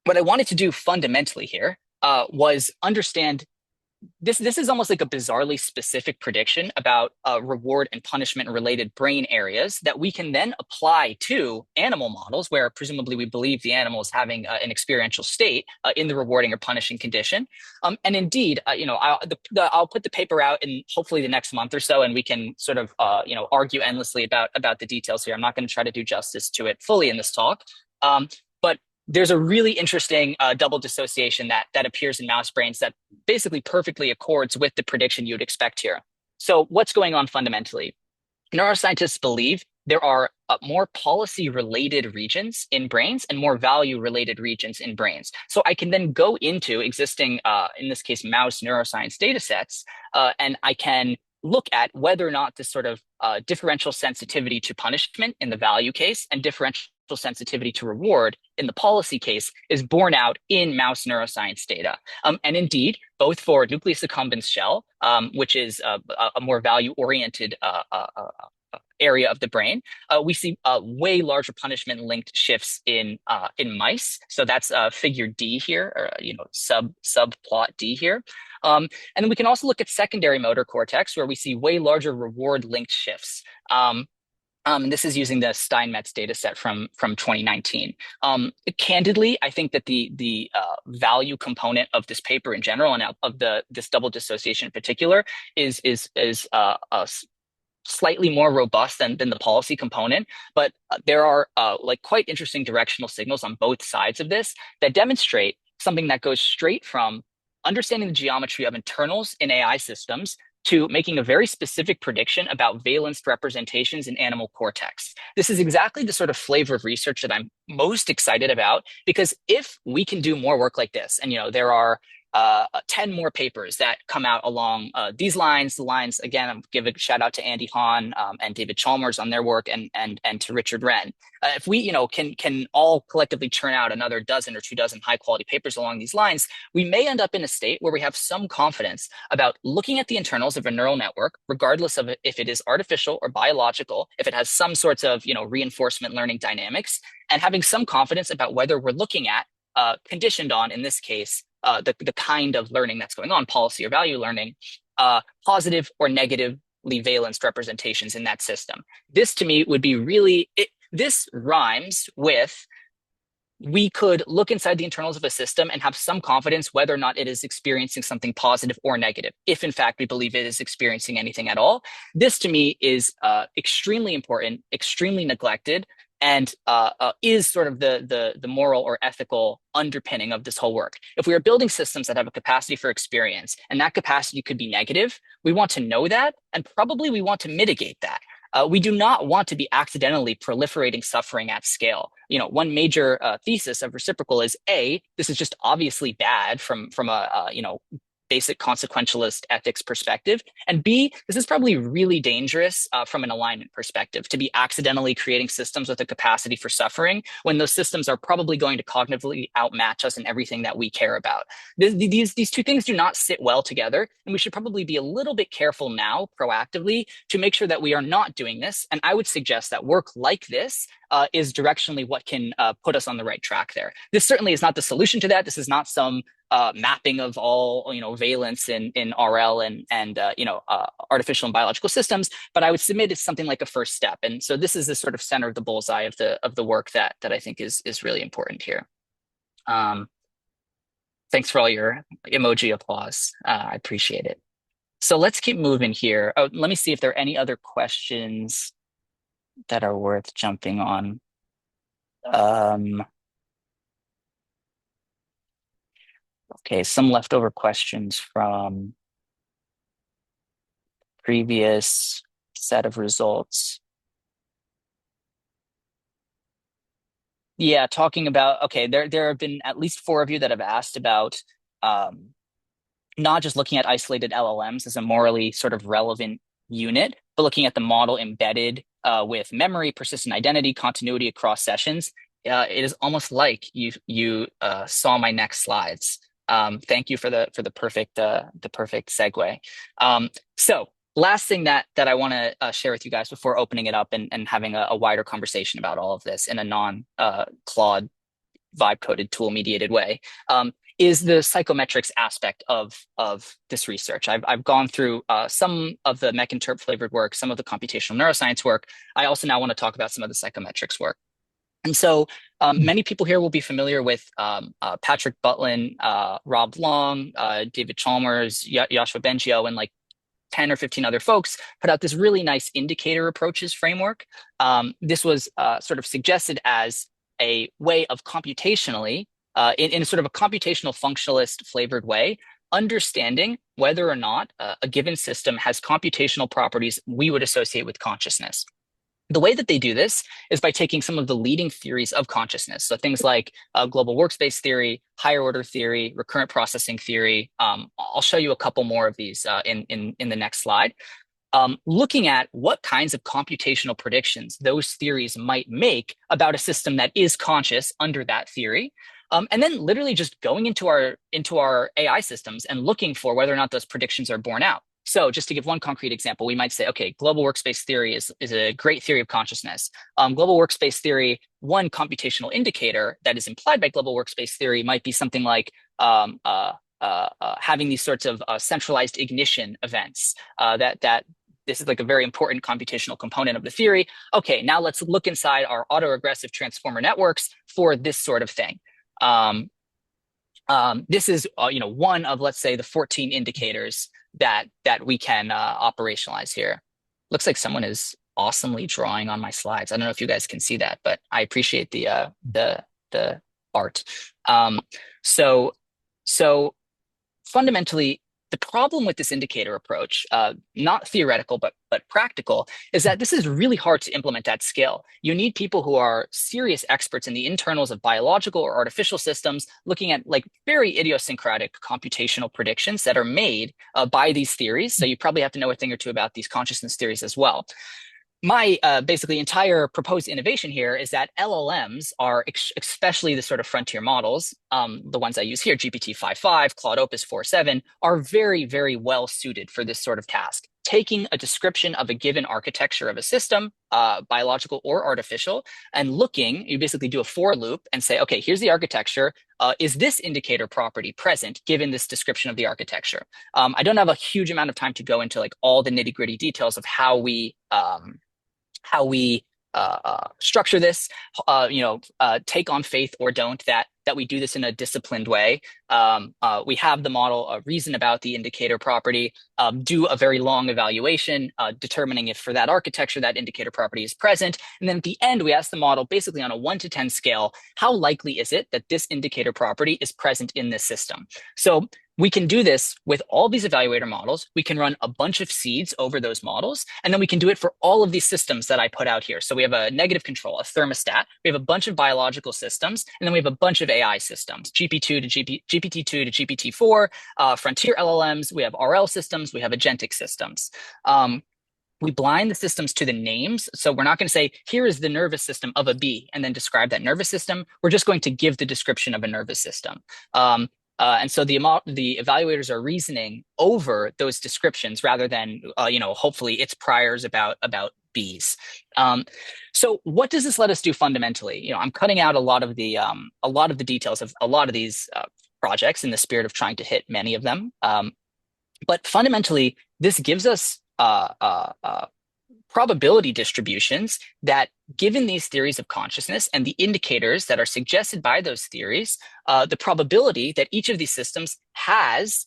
what I wanted to do fundamentally here was understand this is almost like a bizarrely specific prediction about reward and punishment related brain areas that we can then apply to animal models, where presumably we believe the animal is having an experiential state in the rewarding or punishing condition. And indeed, I'll put the paper out in hopefully the next month or so, and we can sort of argue endlessly about the details here. I'm not going to try to do justice to it fully in this talk. But there's a really interesting double dissociation that appears in mouse brains that basically perfectly accords with the prediction you'd expect here. So what's going on fundamentally? Neuroscientists believe there are more policy-related regions in brains and more value-related regions in brains. So I can then go into existing, in this case, mouse neuroscience data sets, and I can look at whether or not this sort of differential sensitivity to punishment in the value case and differential sensitivity to reward in the policy case is borne out in mouse neuroscience data. And indeed, both for nucleus accumbens shell, which is a more value-oriented area of the brain, we see way larger punishment-linked shifts in mice. So that's figure D here, or subplot D here. And then we can also look at secondary motor cortex, where we see way larger reward-linked shifts. And this is using the Steinmetz data set from 2019. Candidly, I think that the value component of this paper in general, and of this double dissociation in particular, is slightly more robust than the policy component. But there are like quite interesting directional signals on both sides of this that demonstrate something that goes straight from understanding the geometry of internals in AI systems to making a very specific prediction about valenced representations in animal cortex. This is exactly the sort of flavor of research that I'm most excited about, because if we can do more work like this, and there are 10 more papers that come out along these lines. The lines, again, I'll give a shout out to Andy Hahn and David Chalmers on their work, and to Richard Wren. If we can all collectively churn out another dozen or 2 dozen high quality papers along these lines, we may end up in a state where we have some confidence about looking at the internals of a neural network, regardless of if it is artificial or biological, if it has some sorts of reinforcement learning dynamics, and having some confidence about whether we're looking at conditioned on, in this case, the kind of learning that's going on, policy or value learning, positive or negatively valenced representations in that system. This to me would be really, this rhymes with, we could look inside the internals of a system and have some confidence whether or not it is experiencing something positive or negative, if in fact we believe it is experiencing anything at all. This to me is extremely important, extremely neglected, and is sort of the moral or ethical underpinning of this whole work. If we are building systems that have a capacity for experience, and that capacity could be negative, we want to know that, and probably we want to mitigate that. We do not want to be accidentally proliferating suffering at scale. One major thesis of Reciprocal is this is just obviously bad from a basic consequentialist ethics perspective, and B, this is probably really dangerous from an alignment perspective, to be accidentally creating systems with a capacity for suffering when those systems are probably going to cognitively outmatch us in everything that we care about. These two things do not sit well together, and we should probably be a little bit careful now, proactively, to make sure that we are not doing this. And I would suggest that work like this is directionally what can put us on the right track there. This certainly is not the solution to that. This is not some mapping of all, valence in RL and artificial and biological systems. But I would submit it's something like a first step. And so this is the sort of center of the bullseye of the work that I think is really important here. Thanks for all your emoji applause. I appreciate it. So let's keep moving here. Oh, let me see if there are any other questions that are worth jumping on. Okay, some leftover questions from previous set of results. Yeah, talking about, okay, there have been at least 4 of you that have asked about not just looking at isolated LLMs as a morally sort of relevant unit, but looking at the model embedded with memory, persistent identity, continuity across sessions. It is almost like you saw my next slides. Thank you for the perfect segue. So last thing that I want to share with you guys before opening it up and having a wider conversation about all of this in a non-Claude vibe-coded tool-mediated way is the psychometrics aspect of this research. I've gone through some of the mech-interp flavored work, some of the computational neuroscience work. I also now want to talk about some of the psychometrics work. And so many people here will be familiar with Patrick Butlin, Rob Long, David Chalmers, Yoshua Bengio, and like 10 or 15 other folks put out this really nice indicator approaches framework. This was sort of suggested as a way of computationally, in sort of a computational functionalist flavored way, understanding whether or not a given system has computational properties we would associate with consciousness. The way that they do this is by taking some of the leading theories of consciousness. So things like global workspace theory, higher order theory, recurrent processing theory. I'll show you a couple more of these in the next slide. Looking at what kinds of computational predictions those theories might make about a system that is conscious under that theory. And then literally just going into our AI systems and looking for whether or not those predictions are borne out. So just to give one concrete example, we might say, okay, global workspace theory is a great theory of consciousness. Global workspace theory, one computational indicator that is implied by global workspace theory might be something like having these sorts of centralized ignition events that this is like a very important computational component of the theory. Okay, now let's look inside our autoregressive transformer networks for this sort of thing. This is one of, let's say, the 14 indicators that we can operationalize here. Looks like someone is awesomely drawing on my slides. I don't know if you guys can see that, but I appreciate the art. So fundamentally, the problem with this indicator approach, not theoretical, but practical, is that this is really hard to implement at scale. You need people who are serious experts in the internals of biological or artificial systems, looking at like very idiosyncratic computational predictions that are made by these theories. So you probably have to know a thing or two about these consciousness theories as well. My basically entire proposed innovation here is that LLMs are, especially the sort of frontier models, the ones I use here, GPT-5.5, Claude Opus 4.7, are very, very well suited for this sort of task. Taking a description of a given architecture of a system, biological or artificial, and you basically do a for loop and say, okay, here's the architecture. Is this indicator property present given this description of the architecture? I don't have a huge amount of time to go into like all the nitty gritty details of how we structure this, take on faith or don't that we do this in a disciplined way. We have the model reason about the indicator property, do a very long evaluation, determining if for that architecture that indicator property is present. And then at the end, we ask the model basically on a 1 to 10 scale, how likely is it that this indicator property is present in this system? So we can do this with all these evaluator models. We can run a bunch of seeds over those models, and then we can do it for all of these systems that I put out here. So we have a negative control, a thermostat. We have a bunch of biological systems, and then we have a bunch of AI systems, GPT-2 to GPT-4, frontier LLMs. We have RL systems. We have agentic systems. We blind the systems to the names. So we're not going to say, here is the nervous system of a bee, and then describe that nervous system. We're just going to give the description of a nervous system. And so the evaluators are reasoning over those descriptions rather than, hopefully its priors about bees. So what does this let us do fundamentally? I'm cutting out a lot of the details of a lot of these projects in the spirit of trying to hit many of them. But fundamentally, this gives us probability distributions that, given these theories of consciousness and the indicators that are suggested by those theories, the probability that each of these systems has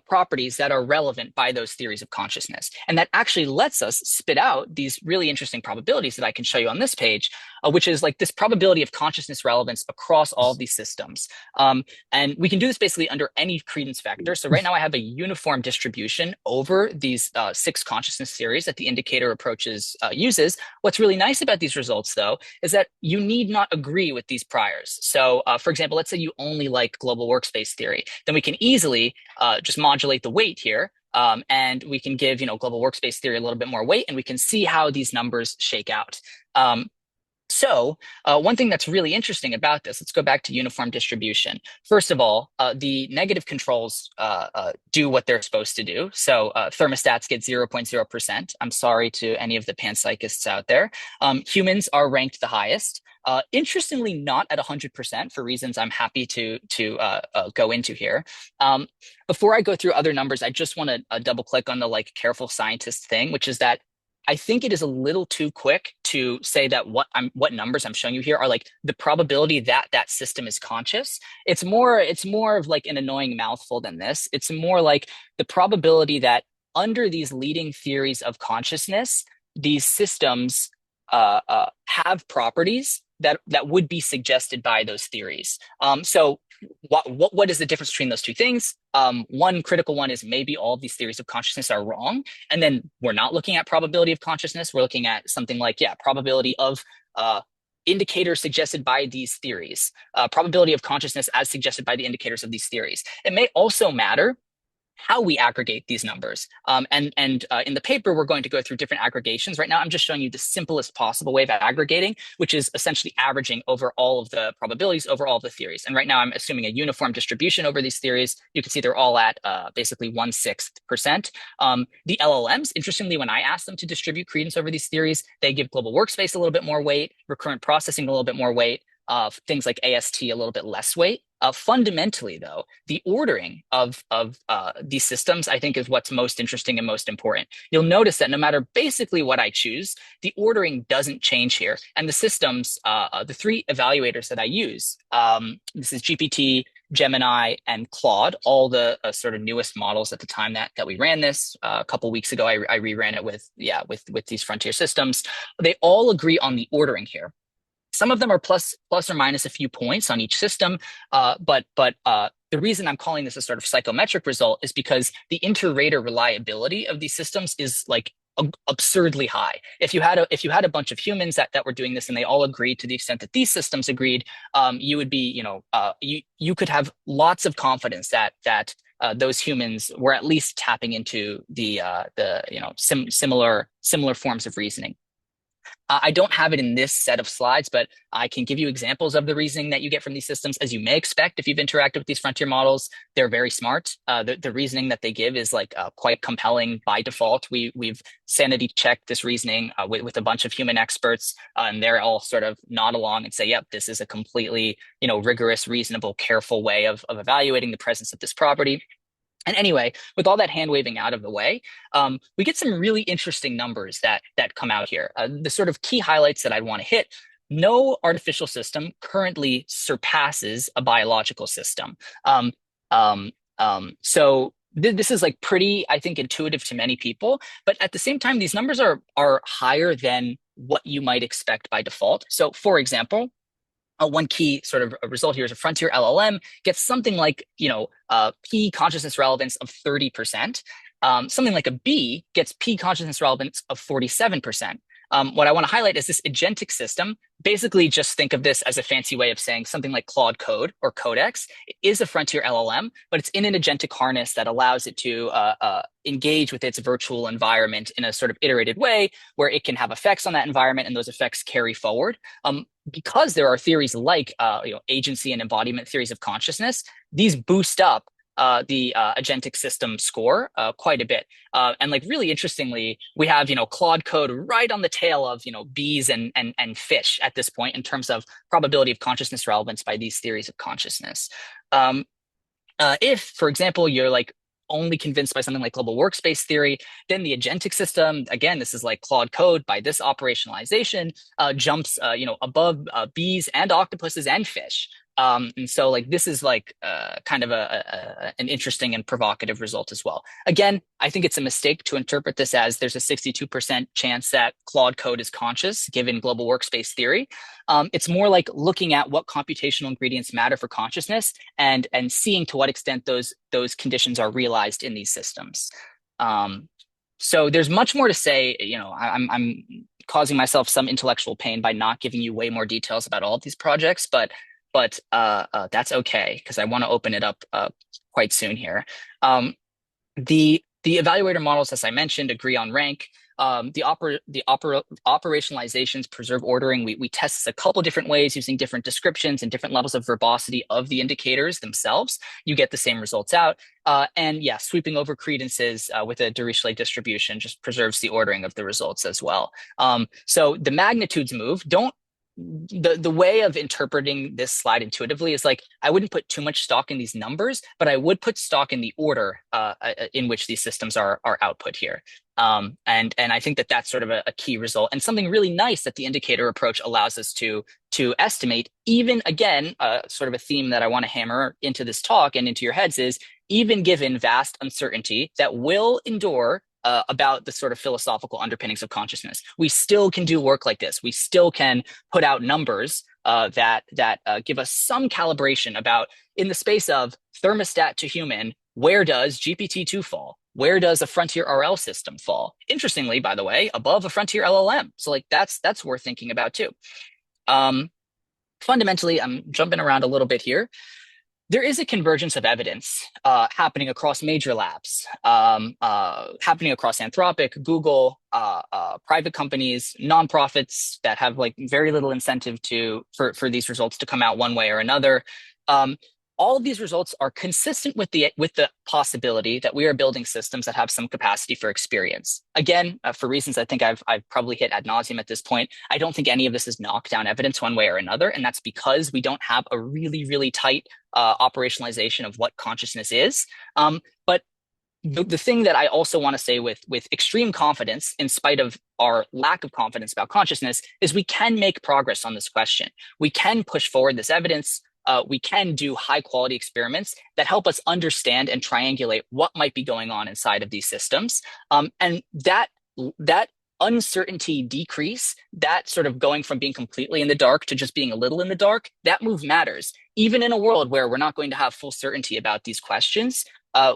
properties that are relevant by those theories of consciousness. And that actually lets us spit out these really interesting probabilities that I can show you on this page, which is like this probability of consciousness relevance across all of these systems. And we can do this basically under any credence vector. So right now I have a uniform distribution over these 6 consciousness theories that the indicator approaches uses. What's really nice about these results, though, is that you need not agree with these priors. So for example, let's say you only like global workspace theory, then we can easily just modulate the weight here. And we can give, global workspace theory a little bit more weight, and we can see how these numbers shake out. So one thing that's really interesting about this, let's go back to uniform distribution. First of all, the negative controls do what they're supposed to do. So thermostats get 0.0%. I'm sorry to any of the panpsychists out there. Humans are ranked the highest. Interestingly, not at 100% for reasons I'm happy to go into here. Before I go through other numbers, I just want to double click on the careful scientist thing, which is that I think it is a little too quick to say that what numbers I'm showing you here are the probability that that system is conscious. It's more of an annoying mouthful than this. It's more like the probability that under these leading theories of consciousness, these systems have properties that would be suggested by those theories. So what is the difference between those two things? One critical one is maybe all of these theories of consciousness are wrong. And then we're not looking at probability of consciousness. We're looking at something like, probability of indicators suggested by these theories, probability of consciousness as suggested by the indicators of these theories. It may also matter how we aggregate these numbers. And in the paper, we're going to go through different aggregations. Right now, I'm just showing you the simplest possible way of aggregating, which is essentially averaging over all of the probabilities over all of the theories. And right now, I'm assuming a uniform distribution over these theories. You can see they're all at basically 1/6%. The LLMs, interestingly, when I ask them to distribute credence over these theories, they give global workspace a little bit more weight, recurrent processing a little bit more weight, things like AST a little bit less weight. Fundamentally, though, the ordering of these systems, I think, is what's most interesting and most important. You'll notice that no matter basically what I choose, the ordering doesn't change here. And the systems, the 3 evaluators that I use, this is GPT, Gemini, and Claude, all the sort of newest models at the time that we ran this. A couple weeks ago, I reran it with these frontier systems. They all agree on the ordering here. Some of them are plus or minus a few points on each system, but the reason I'm calling this a sort of psychometric result is because the inter-rater reliability of these systems is absurdly high. If you had a bunch of humans that were doing this and they all agreed to the extent that these systems agreed, you would be you could have lots of confidence that those humans were at least tapping into the similar forms of reasoning. I don't have it in this set of slides, but I can give you examples of the reasoning that you get from these systems. As you may expect, if you've interacted with these frontier models, they're very smart. The reasoning that they give is quite compelling by default. We've sanity checked this reasoning with a bunch of human experts, and they're all sort of nod along and say, yep, this is a completely rigorous, reasonable, careful way of evaluating the presence of this property. And anyway, with all that hand waving out of the way, we get some really interesting numbers that come out here. The sort of key highlights that I'd want to hit: no artificial system currently surpasses a biological system. So this is pretty, I think, intuitive to many people. But at the same time, these numbers are higher than what you might expect by default. So, for example, one key sort of result here is a frontier LLM gets something like, P consciousness relevance of 30%. Something like a B gets P consciousness relevance of 47%. What I want to highlight is this agentic system. Basically, just think of this as a fancy way of saying something like Claude Code or Codex. It is a frontier LLM, but it's in an agentic harness that allows it to engage with its virtual environment in a sort of iterated way where it can have effects on that environment, and those effects carry forward. Because there are theories like agency and embodiment theories of consciousness, these boost up the agentic system score quite a bit. And really interestingly, we have, Claude Code right on the tail of, bees and fish at this point in terms of probability of consciousness relevance by these theories of consciousness. If, for example, you're like only convinced by something like global workspace theory, then the agentic system, again, this is like Claude Code by this operationalization, jumps, above bees and octopuses and fish. And so like this is like kind of an interesting and provocative result as well. Again, I think it's a mistake to interpret this as there's a 62% chance that Claude Code is conscious given global workspace theory. It's more like looking at what computational ingredients matter for consciousness and seeing to what extent those conditions are realized in these systems. So there's much more to say. I'm causing myself some intellectual pain by not giving you way more details about all of these projects, but that's okay because I want to open it up quite soon here. The evaluator models, as I mentioned, agree on rank. The operationalizations preserve ordering. We test this a couple different ways using different descriptions and different levels of verbosity of the indicators themselves. You get the same results out. And yeah, sweeping over credences with a Dirichlet distribution just preserves the ordering of the results as well. So the magnitudes move. The way of interpreting this slide intuitively is like I wouldn't put too much stock in these numbers, but I would put stock in the order in which these systems are output here. And I think that that's sort of a key result and something really nice that the indicator approach allows us to estimate. Even again, sort of a theme that I want to hammer into this talk and into your heads is even given vast uncertainty that will endure about the sort of philosophical underpinnings of consciousness, we still can do work like this. We still can put out numbers that give us some calibration about, in the space of thermostat to human, where does GPT-2 fall? Where does a frontier RL system fall? Interestingly, by the way, above a frontier LLM. So like that's worth thinking about too. Fundamentally, I'm jumping around a little bit here. There is a convergence of evidence happening across major labs, happening across Anthropic, Google, private companies, nonprofits that have like very little incentive for these results to come out one way or another. All of these results are consistent with the possibility that we are building systems that have some capacity for experience. Again, for reasons I think I've probably hit ad nauseum at this point, I don't think any of this is knockdown evidence one way or another, and that's because we don't have a really, really tight operationalization of what consciousness is. But the thing that I also want to say with extreme confidence, in spite of our lack of confidence about consciousness, is we can make progress on this question. We can push forward this evidence. We can do high quality experiments that help us understand and triangulate what might be going on inside of these systems. And that uncertainty decrease, that sort of going from being completely in the dark to just being a little in the dark, that move matters. Even in a world where we're not going to have full certainty about these questions,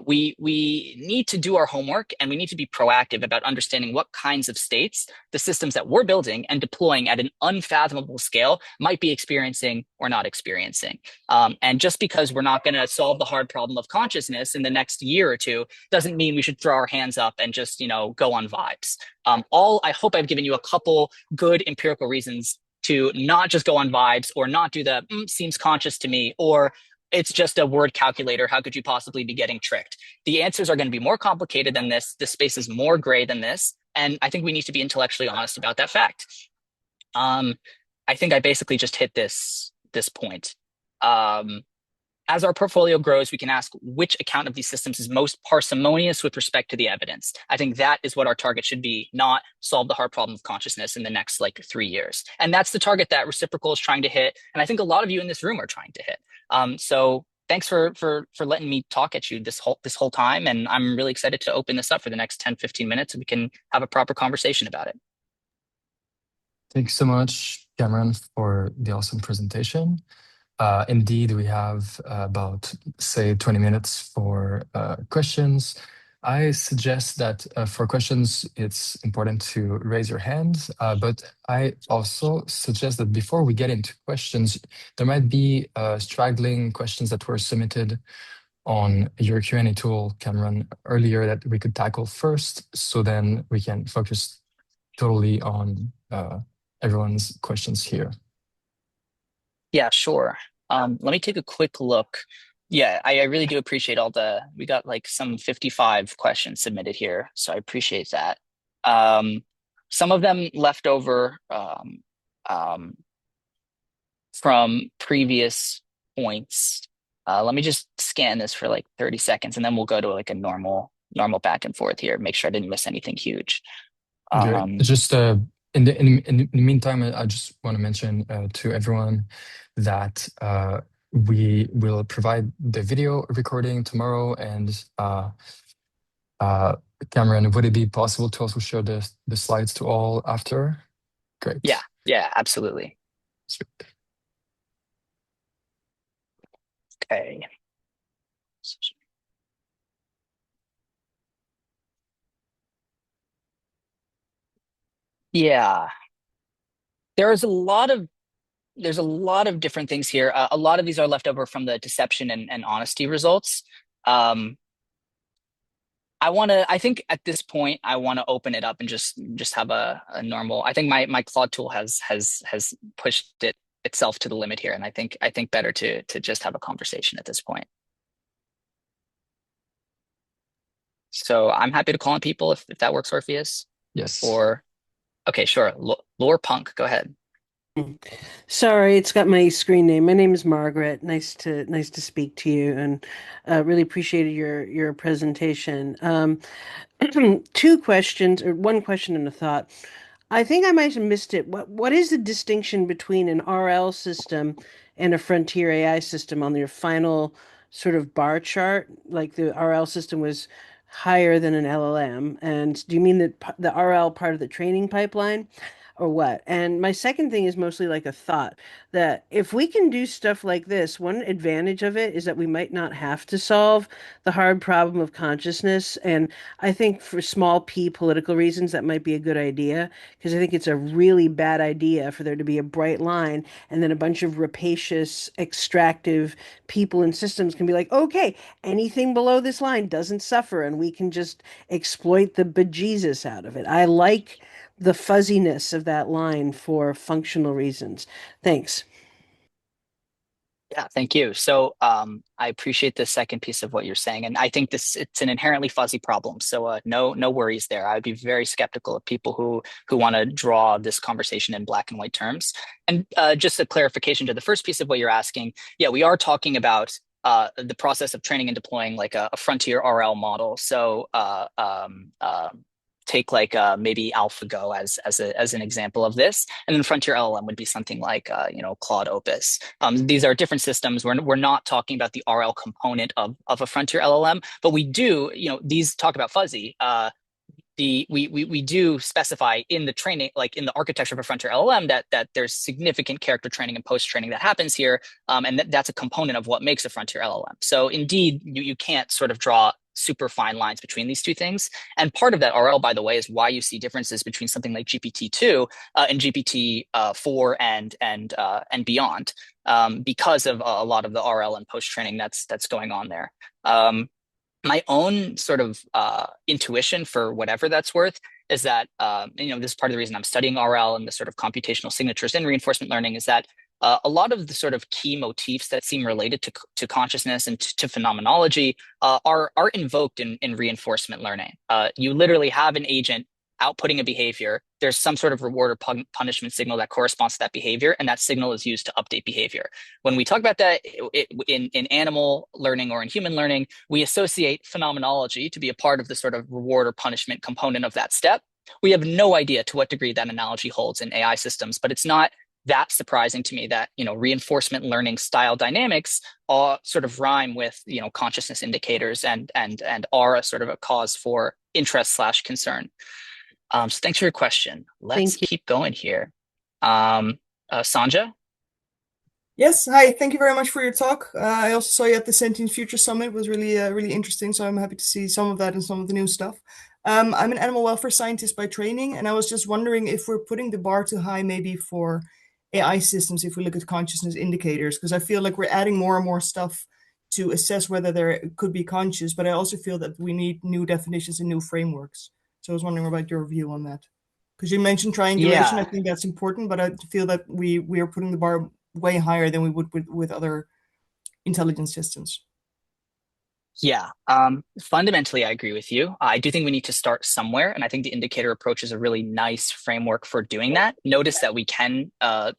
we need to do our homework and we need to be proactive about understanding what kinds of states the systems that we're building and deploying at an unfathomable scale might be experiencing or not experiencing. And just because we're not going to solve the hard problem of consciousness in the next year or two doesn't mean we should throw our hands up and just, go on vibes. I hope I've given you a couple good empirical reasons to not just go on vibes or not do the seems conscious to me, or it's just a word calculator. How could you possibly be getting tricked? The answers are going to be more complicated than this. The space is more gray than this. And I think we need to be intellectually honest about that fact. I think I basically just hit this point. As our portfolio grows, we can ask which account of these systems is most parsimonious with respect to the evidence. I think that is what our target should be, not solve the hard problem of consciousness in the next 3 years. And that's the target that Reciprocal is trying to hit. And I think a lot of you in this room are trying to hit. So thanks for letting me talk at you this whole time. And I'm really excited to open this up for the next 10, 15 minutes so we can have a proper conversation about it. Thanks so much, Cameron, for the awesome presentation. Indeed, we have about, say, 20 minutes for questions. I suggest that for questions, it's important to raise your hand, but I also suggest that before we get into questions, there might be straggling questions that were submitted on your Q&A tool, Cameron, earlier that we could tackle first, so then we can focus totally on everyone's questions here. Yeah, sure. Let me take a quick look. Yeah, I really do appreciate we got some 55 questions submitted here, so I appreciate that. Some of them left over from previous points. Let me just scan this for like 30 seconds and then we'll go to like a normal back and forth here. Make sure I didn't miss anything huge. Great. Um, Just in the meantime, I just want to mention to everyone that we will provide the video recording tomorrow, and uh, Cameron, would it be possible to also show the slides to all after? yeah, Great. yeah, absolutely. Sweet. Okay. Yeah, there's a lot of there's a lot of different things here. A lot of these are left over from the deception and honesty results. Um, I think at this point, I want to open it up and just have a normal. I think my Claude tool has pushed itself to the limit here, and I think better to just have a conversation at this point. So I'm happy to call on people if that works, Orpheus. Yes. Or okay, sure. Lore Punk, go ahead. Sorry, it's got my screen name. My name is Margaret. Nice to speak to you, and really appreciated your presentation. Two questions, or one question and a thought. I think I might have missed it. What is the distinction between an RL system and a frontier AI system on your final sort of bar chart? Like the RL system was higher than an LLM, and do you mean that the RL part of the training pipeline? Or what? And my second thing is mostly like a thought that if we can do stuff like this, one advantage of it is that we might not have to solve the hard problem of consciousness. And I think for small p political reasons, that might be a good idea because I think it's a really bad idea for there to be a bright line and then a bunch of rapacious, extractive people and systems can be like, okay, anything below this line doesn't suffer and we can just exploit the bejesus out of it. I like the fuzziness of that line for functional reasons. Thanks. Yeah, thank you. So I appreciate the second piece of what you're saying, and I think it's an inherently fuzzy problem. So no worries there. I'd be very skeptical of people who want to draw this conversation in black and white terms. And just a clarification to the first piece of what you're asking, yeah, we are talking about the process of training and deploying like a frontier RL model. So take like maybe AlphaGo as an example of this, and then Frontier LLM would be something like Claude Opus. These are different systems. We're not talking about the RL component of a Frontier LLM, but we do these talk about fuzzy. We do specify in the training, like in the architecture of a frontier LLM, that there's significant character training and post training that happens here, and that's a component of what makes a frontier LLM. So indeed, you can't sort of draw super fine lines between these two things. And part of that RL, by the way, is why you see differences between something like GPT-2 and GPT-4 and beyond, because of a lot of the RL and post training that's going on there. My own sort of intuition, for whatever that's worth, is that this is part of the reason I'm studying RL and the sort of computational signatures in reinforcement learning, is that a lot of the sort of key motifs that seem related to consciousness and to phenomenology are invoked in reinforcement learning. You literally have an agent outputting a behavior. There's some sort of reward or punishment signal that corresponds to that behavior, and that signal is used to update behavior. When we talk about that in animal learning or in human learning, we associate phenomenology to be a part of the sort of reward or punishment component of that step. We have no idea to what degree that analogy holds in AI systems, but it's not that surprising to me that reinforcement learning style dynamics all sort of rhyme with consciousness indicators and are a sort of a cause for interest slash concern. So thanks for your question. Let's Thank you. keep going here. Sanja? Yes, hi. Thank you very much for your talk. I also saw you at the Sentient Future Summit. It was really interesting. So I'm happy to see some of that and some of the new stuff. I'm an animal welfare scientist by training, and I was just wondering if we're putting the bar too high, maybe for AI systems, if we look at consciousness indicators, because I feel like we're adding more and more stuff to assess whether there could be conscious. But I also feel that we need new definitions and new frameworks. So I was wondering about your view on that. Because you mentioned triangulation, I Yeah. think that's important, but I feel that we are putting the bar way higher than we would with other intelligence systems. Yeah, fundamentally, I agree with you. I do think we need to start somewhere, and I think the indicator approach is a really nice framework for doing that. Notice that we can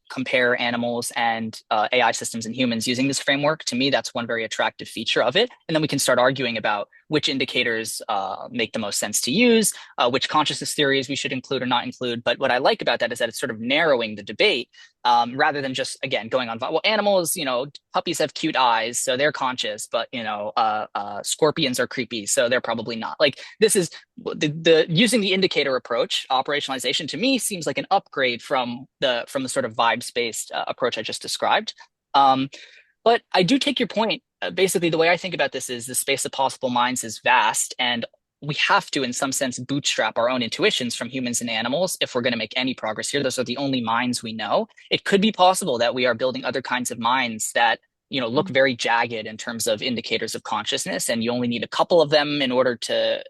compare animals and AI systems and humans using this framework. To me, that's one very attractive feature of it. And then we can start arguing about which indicators make the most sense to use, which consciousness theories we should include or not include. But what I like about that is that it's sort of narrowing the debate rather than just, again, going on, well, animals, puppies have cute eyes, so they're conscious, but, scorpions are creepy, so they're probably not. Like, this is the using the indicator approach, operationalization, to me seems like an upgrade from the sort of vibes-based approach I just described. But I do take your point. Basically, the way I think about this is the space of possible minds is vast, and we have to, in some sense, bootstrap our own intuitions from humans and animals if we're going to make any progress here. Those are the only minds we know. It could be possible that we are building other kinds of minds that look very jagged in terms of indicators of consciousness, and you only need a couple of them in order to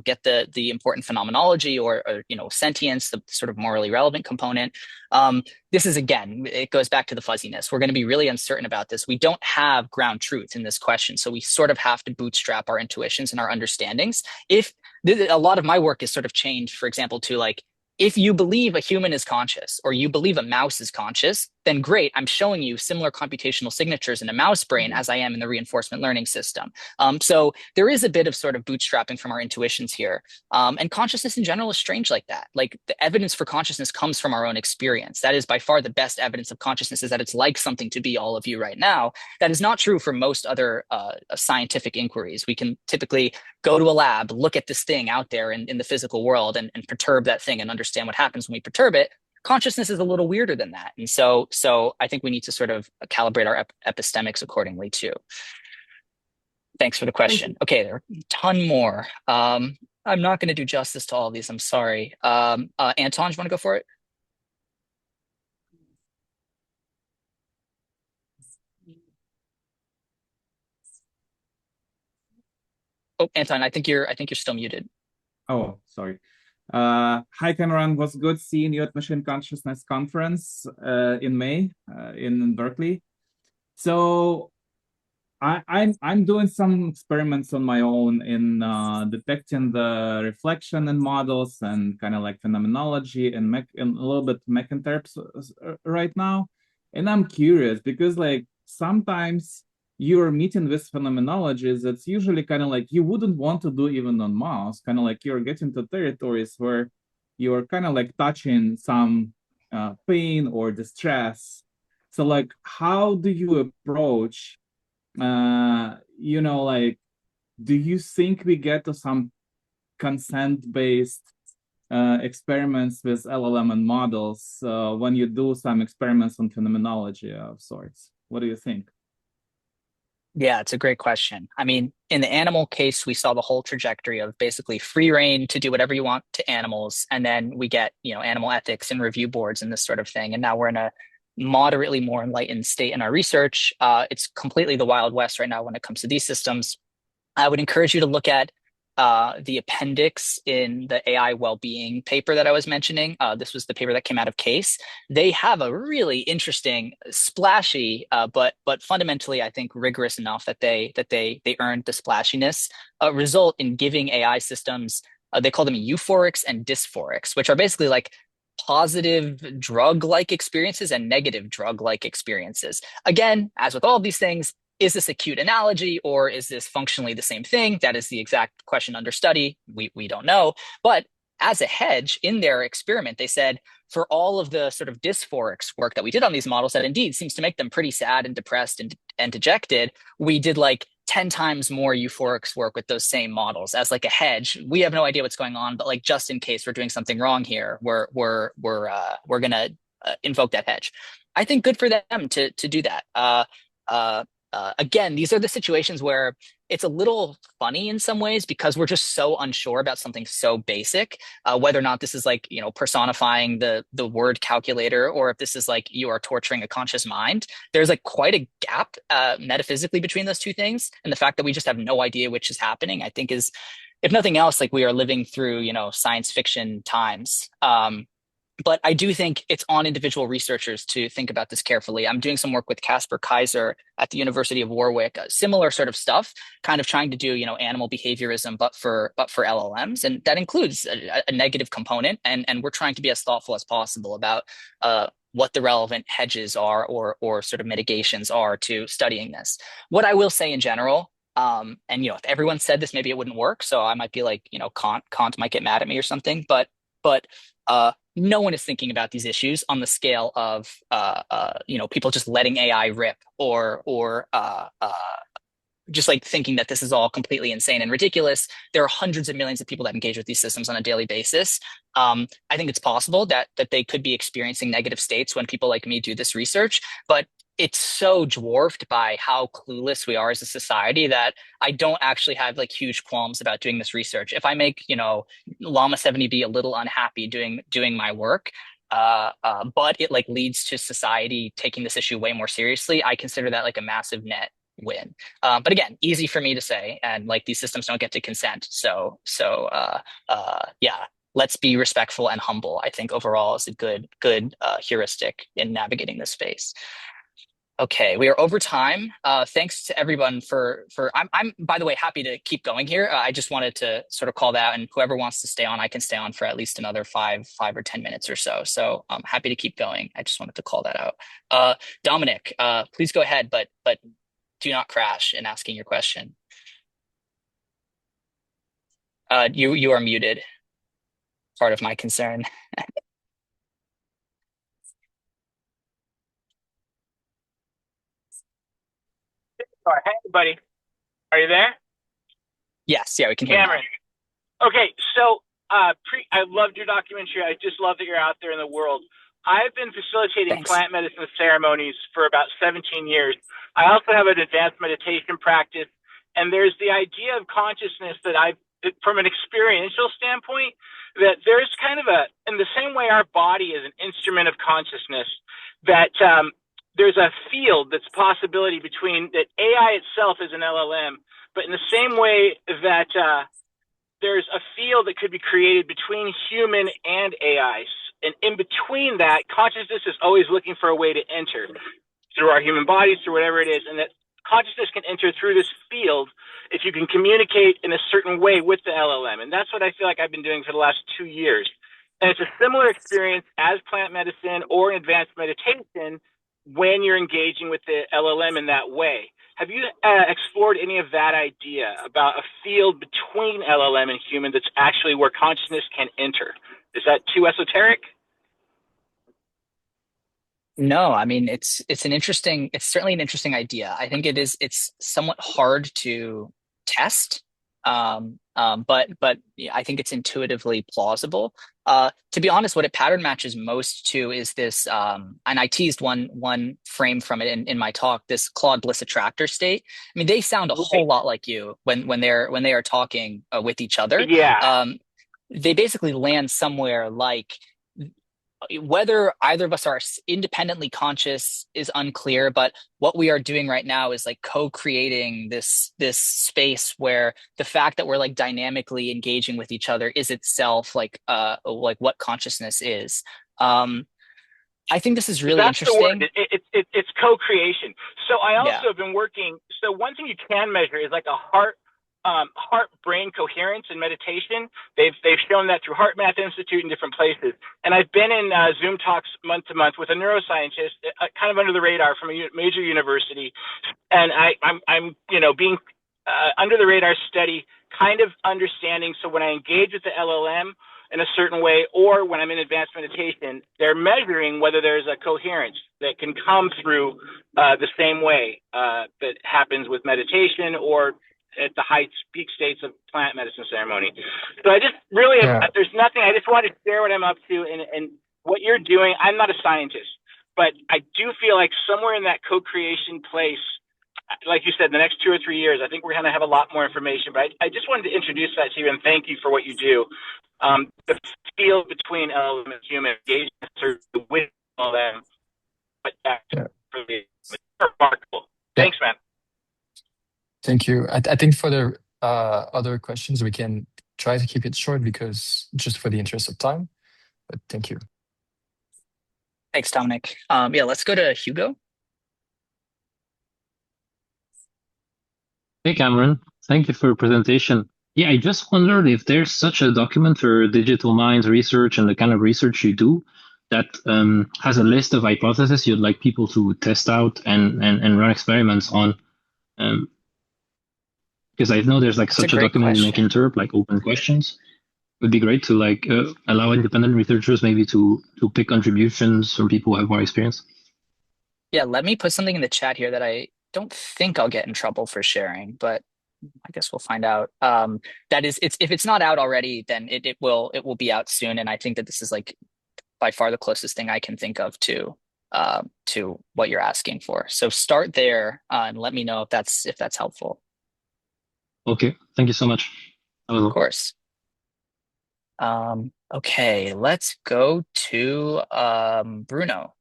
get the important phenomenology or sentience, the sort of morally relevant component. This is, again, it goes back to the fuzziness. We're going to be really uncertain about this. We don't have ground truth in this question, so we sort of have to bootstrap our intuitions and our understandings. If a lot of my work is sort of changed, for example, to like, if you believe a human is conscious or you believe a mouse is conscious, then great, I'm showing you similar computational signatures in a mouse brain as I am in the reinforcement learning system. So there is a bit of sort of bootstrapping from our intuitions here. And consciousness in general is strange like that. Like, the evidence for consciousness comes from our own experience. That is by far the best evidence of consciousness, is that it's like something to be all of you right now. That is not true for most other scientific inquiries. We can typically go to a lab, look at this thing out there in the physical world and perturb that thing and understand what happens when we perturb it. Consciousness is a little weirder than that. And so I think we need to sort of calibrate our epistemics accordingly too. Thanks for the question. Okay, there are a ton more. I'm not going to do justice to all of these. I'm sorry. Anton, do you want to go for it? Oh, Anton, I think you're still muted. Oh, sorry. Hi, Cameron. Was good seeing you at Machine Consciousness Conference in May in Berkeley. So I'm doing some experiments on my own in detecting the reflection in models and kind of like phenomenology and a little bit mech-interps right now. And I'm curious because like sometimes you're meeting with phenomenologies that's usually kind of like you wouldn't want to do even on mouse, kind of like you're getting to territories where you're kind of like touching some pain or distress. So like, how do you approach, like, do you think we get to some consent-based experiments with LLM and models when you do some experiments on phenomenology of sorts? What do you think? Yeah, it's a great question. I mean, in the animal case, we saw the whole trajectory of basically free reign to do whatever you want to animals. And then we get, animal ethics and review boards and this sort of thing. And now we're in a moderately more enlightened state in our research. It's completely the Wild West right now when it comes to these systems. I would encourage you to look at the appendix in the AI well-being paper that I was mentioning. This was the paper that came out of Case. They have a really interesting, splashy, but fundamentally, I think, rigorous enough that they earned the splashiness result in giving AI systems. They call them euphorics and dysphorics, which are basically like positive drug-like experiences and negative drug-like experiences. Again, as with all of these things, is this a cute analogy or is this functionally the same thing? That is the exact question under study. We don't know. But as a hedge in their experiment, they said for all of the sort of dysphorics work that we did on these models that indeed seems to make them pretty sad and depressed and dejected, we did like 10 times more euphorics work with those same models as like a hedge. We have no idea what's going on, but like just in case we're doing something wrong here, we're going to invoke that hedge. I think good for them to do that. Again, these are the situations where it's a little funny in some ways because we're just so unsure about something so basic, whether or not this is like, personifying the word calculator, or if this is like you are torturing a conscious mind. There's like quite a gap metaphysically between those two things. And the fact that we just have no idea which is happening, I think is, if nothing else, like we are living through, science fiction times. But I do think it's on individual researchers to think about this carefully. I'm doing some work with Casper Kaiser at the University of Warwick, similar sort of stuff, kind of trying to do, animal behaviorism, but for LLMs, and that includes a negative component. And we're trying to be as thoughtful as possible about what the relevant hedges are or sort of mitigations are to studying this. What I will say in general, and if everyone said this, maybe it wouldn't work. So I might be like, Kant might get mad at me or something, but no one is thinking about these issues on the scale of people just letting AI rip or just like thinking that this is all completely insane and ridiculous. There are hundreds of millions of people that engage with these systems on a daily basis. I think it's possible that they could be experiencing negative states when people like me do this research, but it's so dwarfed by how clueless we are as a society that I don't actually have like huge qualms about doing this research. If I make, Llama 70B a little unhappy doing my work, but it like leads to society taking this issue way more seriously, I consider that like a massive net win. But again, easy for me to say, and like these systems don't get to consent. So yeah, let's be respectful and humble. I think overall is a good heuristic in navigating this space. Okay, we are over time. Thanks to everyone for I'm by the way happy to keep going here. I just wanted to sort of call that, and whoever wants to stay on, I can stay on for at least another five or 10 minutes or so. So I'm happy to keep going. I just wanted to call that out. Dominic, please go ahead, but do not crash in asking your question. You are muted. Part of my concern. Sorry. Hey, buddy. Are you there? Yes, yeah, we can hear you. Cameron. Okay, so I loved your documentary. I just love that you're out there in the world. I've been facilitating Thanks. plant medicine ceremonies for about 17 years. I also have an advanced meditation practice, and there's the idea of consciousness that from an experiential standpoint, that there's kind of in the same way our body is an instrument of consciousness, that there's a field that's possibility between that AI itself is an LLM, but in the same way that there's a field that could be created between human and AI. And in between that, consciousness is always looking for a way to enter through our human bodies, through whatever it is, and that consciousness can enter through this field if you can communicate in a certain way with the LLM. And that's what I feel like I've been doing for the last 2 years. And it's a similar experience as plant medicine or advanced meditation when you're engaging with the LLM in that way. Have you explored any of that idea about a field between LLM and human that's actually where consciousness can enter? Is that too esoteric? No, I mean it's certainly an interesting idea. I think it's somewhat hard to test. But yeah, I think it's intuitively plausible. To be honest, what it pattern matches most to is this, and I teased one frame from it in my talk, this Claude Bliss attractor state. I mean, they sound a whole lot like you when they are talking with each other. Yeah. They basically land somewhere like, whether either of us are independently conscious is unclear, but what we are doing right now is like co-creating this space where the fact that we're like dynamically engaging with each other is itself like what consciousness is. I think this is really interesting. The word. It's co-creation. So I also have been working. So one thing you can measure is like a heart-brain coherence in meditation. They've shown that through HeartMath Institute and different places. And I've been in Zoom talks month to month with a neuroscientist, kind of under the radar from a major university. And I'm being under the radar study, kind of understanding. So when I engage with the LLM in a certain way, or when I'm in advanced meditation, they're measuring whether there's a coherence that can come through the same way that happens with meditation or at the peak states of plant medicine ceremony. So I just really, there's nothing, I just want to share what I'm up to and what you're doing. I'm not a scientist, but I do feel like somewhere in that co-creation place, like you said, the next 2 or 3 years, I think we're going to have a lot more information, but I just wanted to introduce that to you and thank you for what you do. The field between LLM and human engagement or with LLM, but that's really remarkable. Thanks, man. Thank you. I think for the other questions, we can try to keep it short because just for the interest of time, but thank you. Thanks, Dominic. Yeah, let's go to Hugo. Hey, Cameron. Thank you for your presentation. Yeah, I just wondered if there's such a document for digital minds research and the kind of research you do that has a list of hypotheses you'd like people to test out and run experiments on. Because I know there's like That's a such a great document in question. MakeInterp, like open questions. It would be great to like allow independent researchers maybe to pick contributions from people who have more experience. Yeah, let me put something in the chat here that I don't think I'll get in trouble for sharing, but I guess we'll find out. That is, if it's not out already, then it will be out soon. And I think that this is like by far the closest thing I can think of to what you're asking for. So start there and let me know if that's helpful. Okay, thank you so much. Of course. Okay, let's go to Bruno.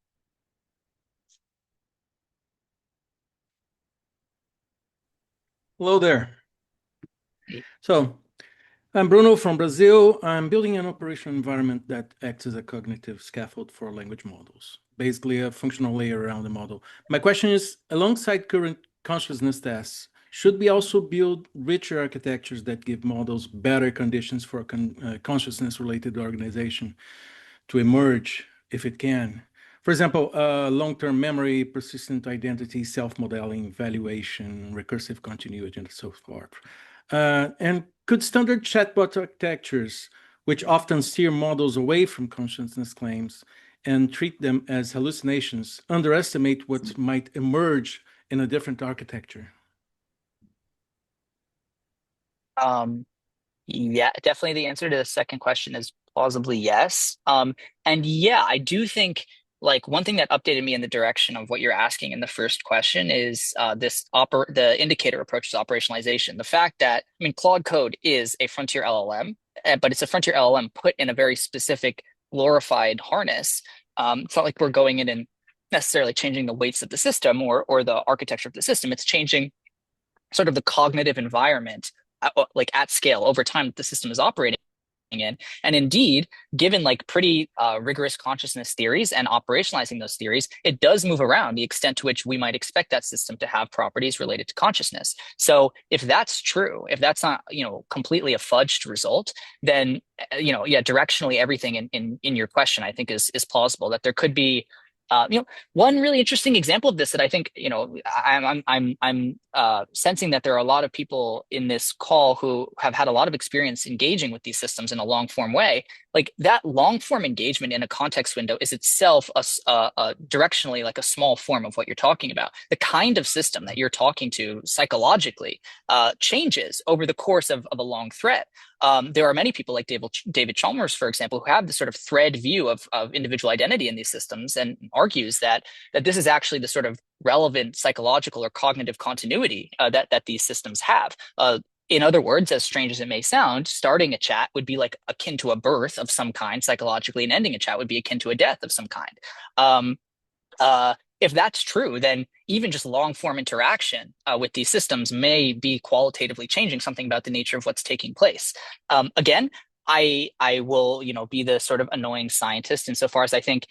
Hello there. So I'm Bruno from Brazil. I'm building an operational environment that acts as a cognitive scaffold for language models, basically a functional layer around the model. My question is, alongside current consciousness tests, should we also build richer architectures that give models better conditions for consciousness-related organization to emerge, if it can? For example, long-term memory, persistent identity, self-modeling, valuation, recursive continuity, and so forth. And could standard chatbot architectures, which often steer models away from consciousness claims and treat them as hallucinations, underestimate what might emerge in a different architecture? Yeah, definitely the answer to the second question is plausibly yes. And yeah, I do think like one thing that updated me in the direction of what you're asking in the first question is the indicator approach is operationalization. The fact that, I mean, Claude Code is a frontier LLM, but it's a frontier LLM put in a very specific glorified harness. It's not like we're going in and necessarily changing the weights of the system or the architecture of the system. It's changing sort of the cognitive environment like at scale over time that the system is operating in. And indeed, given like pretty rigorous consciousness theories and operationalizing those theories, it does move around the extent to which we might expect that system to have properties related to consciousness. So if that's true, if that's not, completely a fudged result, then, yeah, directionally everything in your question, I think is plausible that there could be one really interesting example of this that I think, I'm sensing that there are a lot of people in this call who have had a lot of experience engaging with these systems in a long form way. Like that long form engagement in a context window is itself a directionally like a small form of what you're talking about. The kind of system that you're talking to psychologically changes over the course of a long thread. There are many people like David Chalmers, for example, who have this sort of thread view of individual identity in these systems and argues that this is actually the sort of relevant psychological or cognitive continuity that these systems have. In other words, as strange as it may sound, starting a chat would be like akin to a birth of some kind psychologically, and ending a chat would be akin to a death of some kind. If that's true, then even just long form interaction with these systems may be qualitatively changing something about the nature of what's taking place. Again, I will be the sort of annoying scientist insofar as I think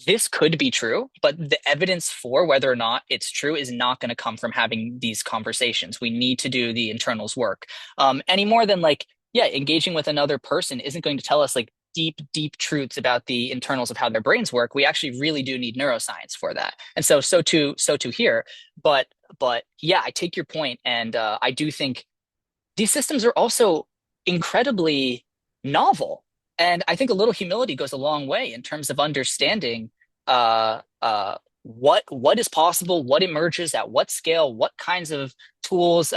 this could be true, but the evidence for whether or not it's true is not going to come from having these conversations. We need to do the internals work any more than like, yeah, engaging with another person isn't going to tell us like deep truths about the internals of how their brains work. We actually really do need neuroscience for that. And so too here. But yeah, I take your point, and I do think these systems are also incredibly novel. And I think a little humility goes a long way in terms of understanding what is possible, what emerges at what scale, what kinds of tools.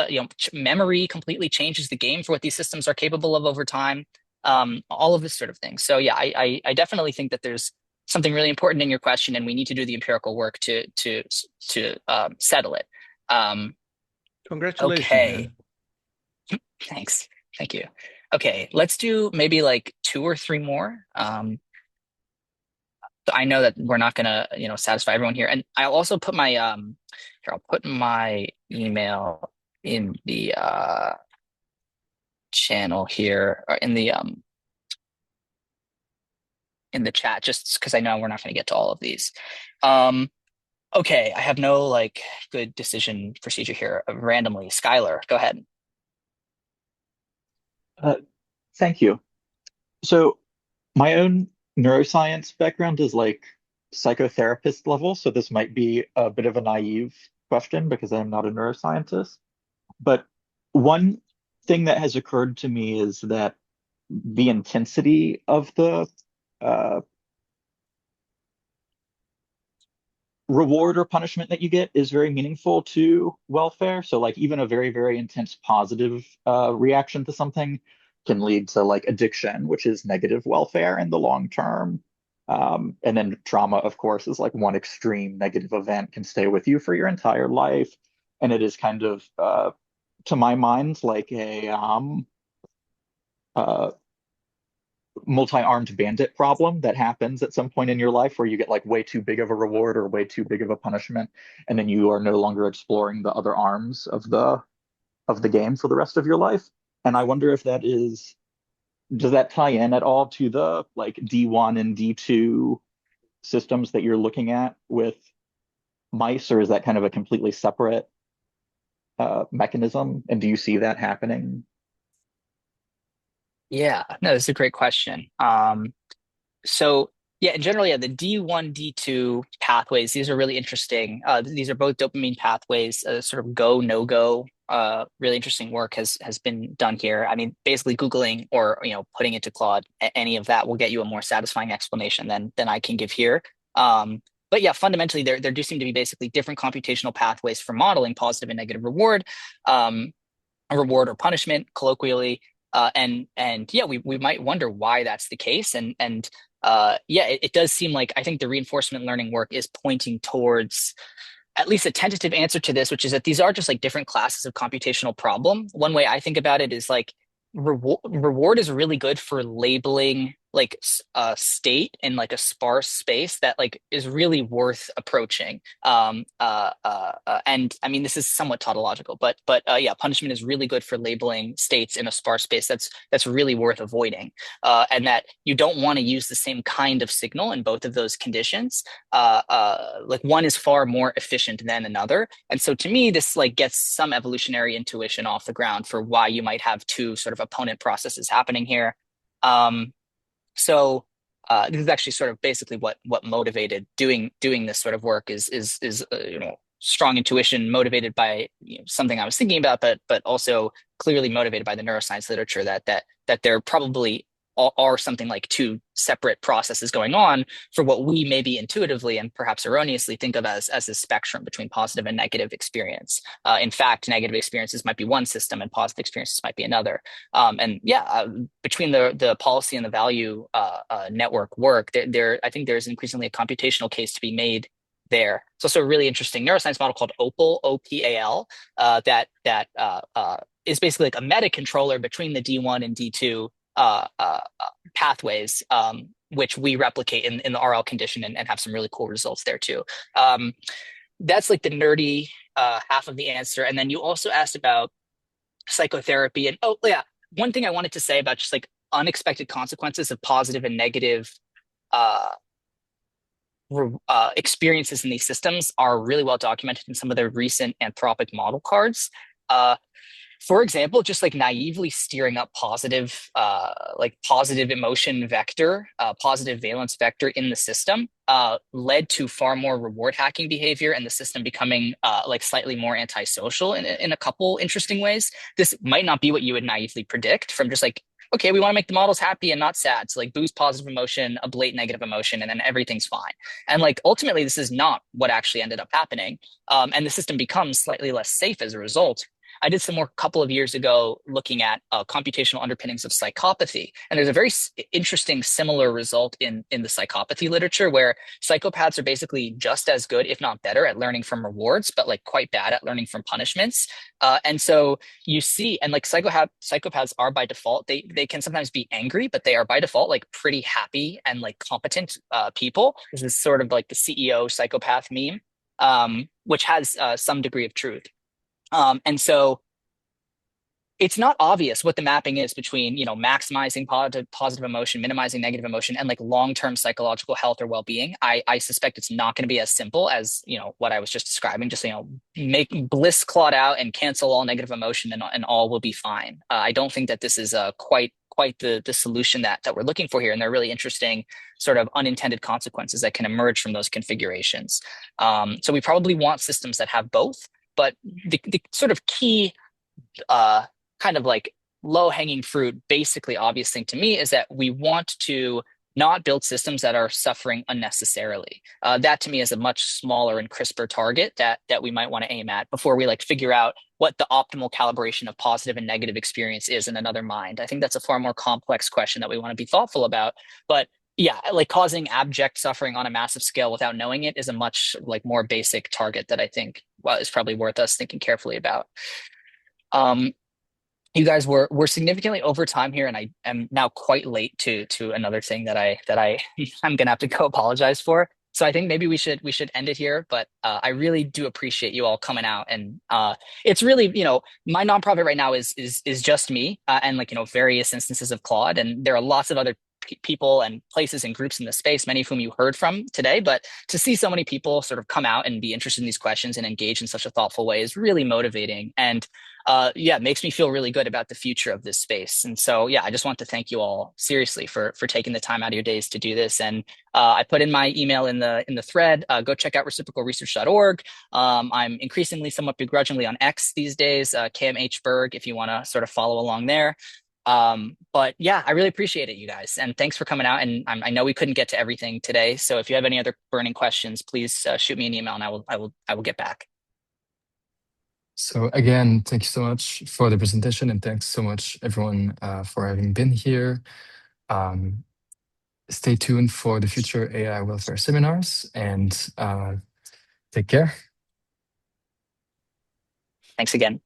Memory completely changes the game for what these systems are capable of over time. All of this sort of thing. So yeah, I definitely think that there's something really important in your question, and we need to do the empirical work to settle it. Congratulations. Okay. Thanks. Thank you. Okay, let's do maybe like 2 or 3 more. I know that we're not gonna, satisfy everyone here. And I'll also put my here, I'll put my email in the channel here, or in the the chat, just because I know we're not going to get to all of these. Okay, I have no like good decision procedure here. Randomly, Skylar, go ahead. Thank you. So my own neuroscience background is like psychotherapist level, so this might be a bit of a naive question because I'm not a neuroscientist. But one thing that has occurred to me is that the intensity of the uh, reward or punishment that you get is very meaningful to welfare. So like even a very, very intense positive reaction to something can lead to like addiction, which is negative welfare in the long term. And then trauma, of course, is like one extreme negative event can stay with you for your entire life. And it is kind of, to my mind, like a uh, multi-armed bandit problem that happens at some point in your life where you get like way too big of a reward or way too big of a punishment, and then you are no longer exploring the other arms of the game for the rest of your life. And I wonder if that is, does that tie in at all to the like D1 and D2 systems that you're looking at with mice, or is that kind of a completely separate mechanism? And do you see that happening? Yeah, no, that's a great question. So yeah, in general, yeah, the D1, D2 pathways, these are really interesting. These are both dopamine pathways, sort of go, no go. Really interesting work has been done here. I mean, basically Googling or putting into Claude any of that will get you a more satisfying explanation than I can give here. But yeah, fundamentally, there do seem to be basically different computational pathways for modeling positive and negative reward, a reward or punishment, colloquially. And yeah, we might wonder why that's the case. And yeah, it does seem like I think the reinforcement learning work is pointing towards at least a tentative answer to this, which is that these are just like different classes of computational problem. One way I think about it is like reward is really good for labeling like a state in like a sparse space that like is really worth approaching. And I mean, this is somewhat tautological, but yeah, punishment is really good for labeling states in a sparse space that's really worth avoiding, and that you don't want to use the same kind of signal in both of those conditions. Like one is far more efficient than another, and so to me, this like gets some evolutionary intuition off the ground for why you might have two sort of opponent processes happening here. So this is actually sort of basically what motivated doing this sort of work is strong intuition motivated by something I was thinking about, but also clearly motivated by the neuroscience literature that there probably are something like two separate processes going on for what we maybe intuitively and perhaps erroneously think of as a spectrum between positive and negative experience. In fact, negative experiences might be one system and positive experiences might be another. And yeah, between the policy and the value network work, I think there's increasingly a computational case to be made there. It's also a really interesting neuroscience model called OPAL, OPAL, that is basically like a meta controller between the D1 and D2 pathways, which we replicate in the RL condition and have some really cool results there too. That's like the nerdy half of the answer. And then you also asked about psychotherapy. And oh yeah, one thing I wanted to say about just like unexpected consequences of positive and negative experiences in these systems are really well documented in some of the recent anthropic model cards. For example, just like naively steering up positive, like positive emotion vector, positive valence vector in the system led to far more reward hacking behavior and the system becoming like slightly more antisocial in a couple interesting ways. This might not be what you would naively predict from just like, okay, we want to make the models happy and not sad. So like boost positive emotion, ablate negative emotion, and then everything's fine. And like ultimately, this is not what actually ended up happening. And the system becomes slightly less safe as a result. I did some work a couple of years ago looking at computational underpinnings of psychopathy. And there's a very interesting similar result in the psychopathy literature where psychopaths are basically just as good, if not better, at learning from rewards, but like quite bad at learning from punishments. And so you see, and like psychopaths are by default, they can sometimes be angry, but they are by default like pretty happy and like competent people. This is sort of like the CEO psychopath meme, which has some degree of truth. And so it's not obvious what the mapping is between, maximizing positive emotion, minimizing negative emotion, and like long-term psychological health or well-being. I suspect it's not going to be as simple as, what I was just describing, just, make bliss clot out and cancel all negative emotion and all will be fine. I don't think that this is quite the solution that we're looking for here. And there are really interesting sort of unintended consequences that can emerge from those configurations. So we probably want systems that have both, but the sort of key kind of like low-hanging fruit, basically obvious thing to me is that we want to not build systems that are suffering unnecessarily. That to me is a much smaller and crisper target that we might want to aim at before we like figure out what the optimal calibration of positive and negative experience is in another mind. I think that's a far more complex question that we want to be thoughtful about. But yeah, like causing abject suffering on a massive scale without knowing it is a much like more basic target that I think is probably worth us thinking carefully about. You guys were significantly over time here, and I am now quite late to another thing that I'm gonna have to go apologize for. So I think maybe we should end it here. But I really do appreciate you all coming out, and it's really my nonprofit right now is just me and like various instances of Claude, and there are lots of other people and places and groups in the space, many of whom you heard from today. But to see so many people sort of come out and be interested in these questions and engage in such a thoughtful way is really motivating. And it makes me feel really good about the future of this space. And so, I just want to thank you all seriously for taking the time out of your days to do this. And I put in my email in the thread. Go check out reciprocalresearch.org. I'm increasingly somewhat begrudgingly on X these days, KMH Berg, if you want to sort of follow along there. But I really appreciate it, you guys. And thanks for coming out. And I know we couldn't get to everything today. So if you have any other burning questions, please shoot me an email and I will get back. So again, thank you so much for the presentation, and thanks so much everyone for having been here. Stay tuned for the future AI welfare seminars, and take care. Thanks again.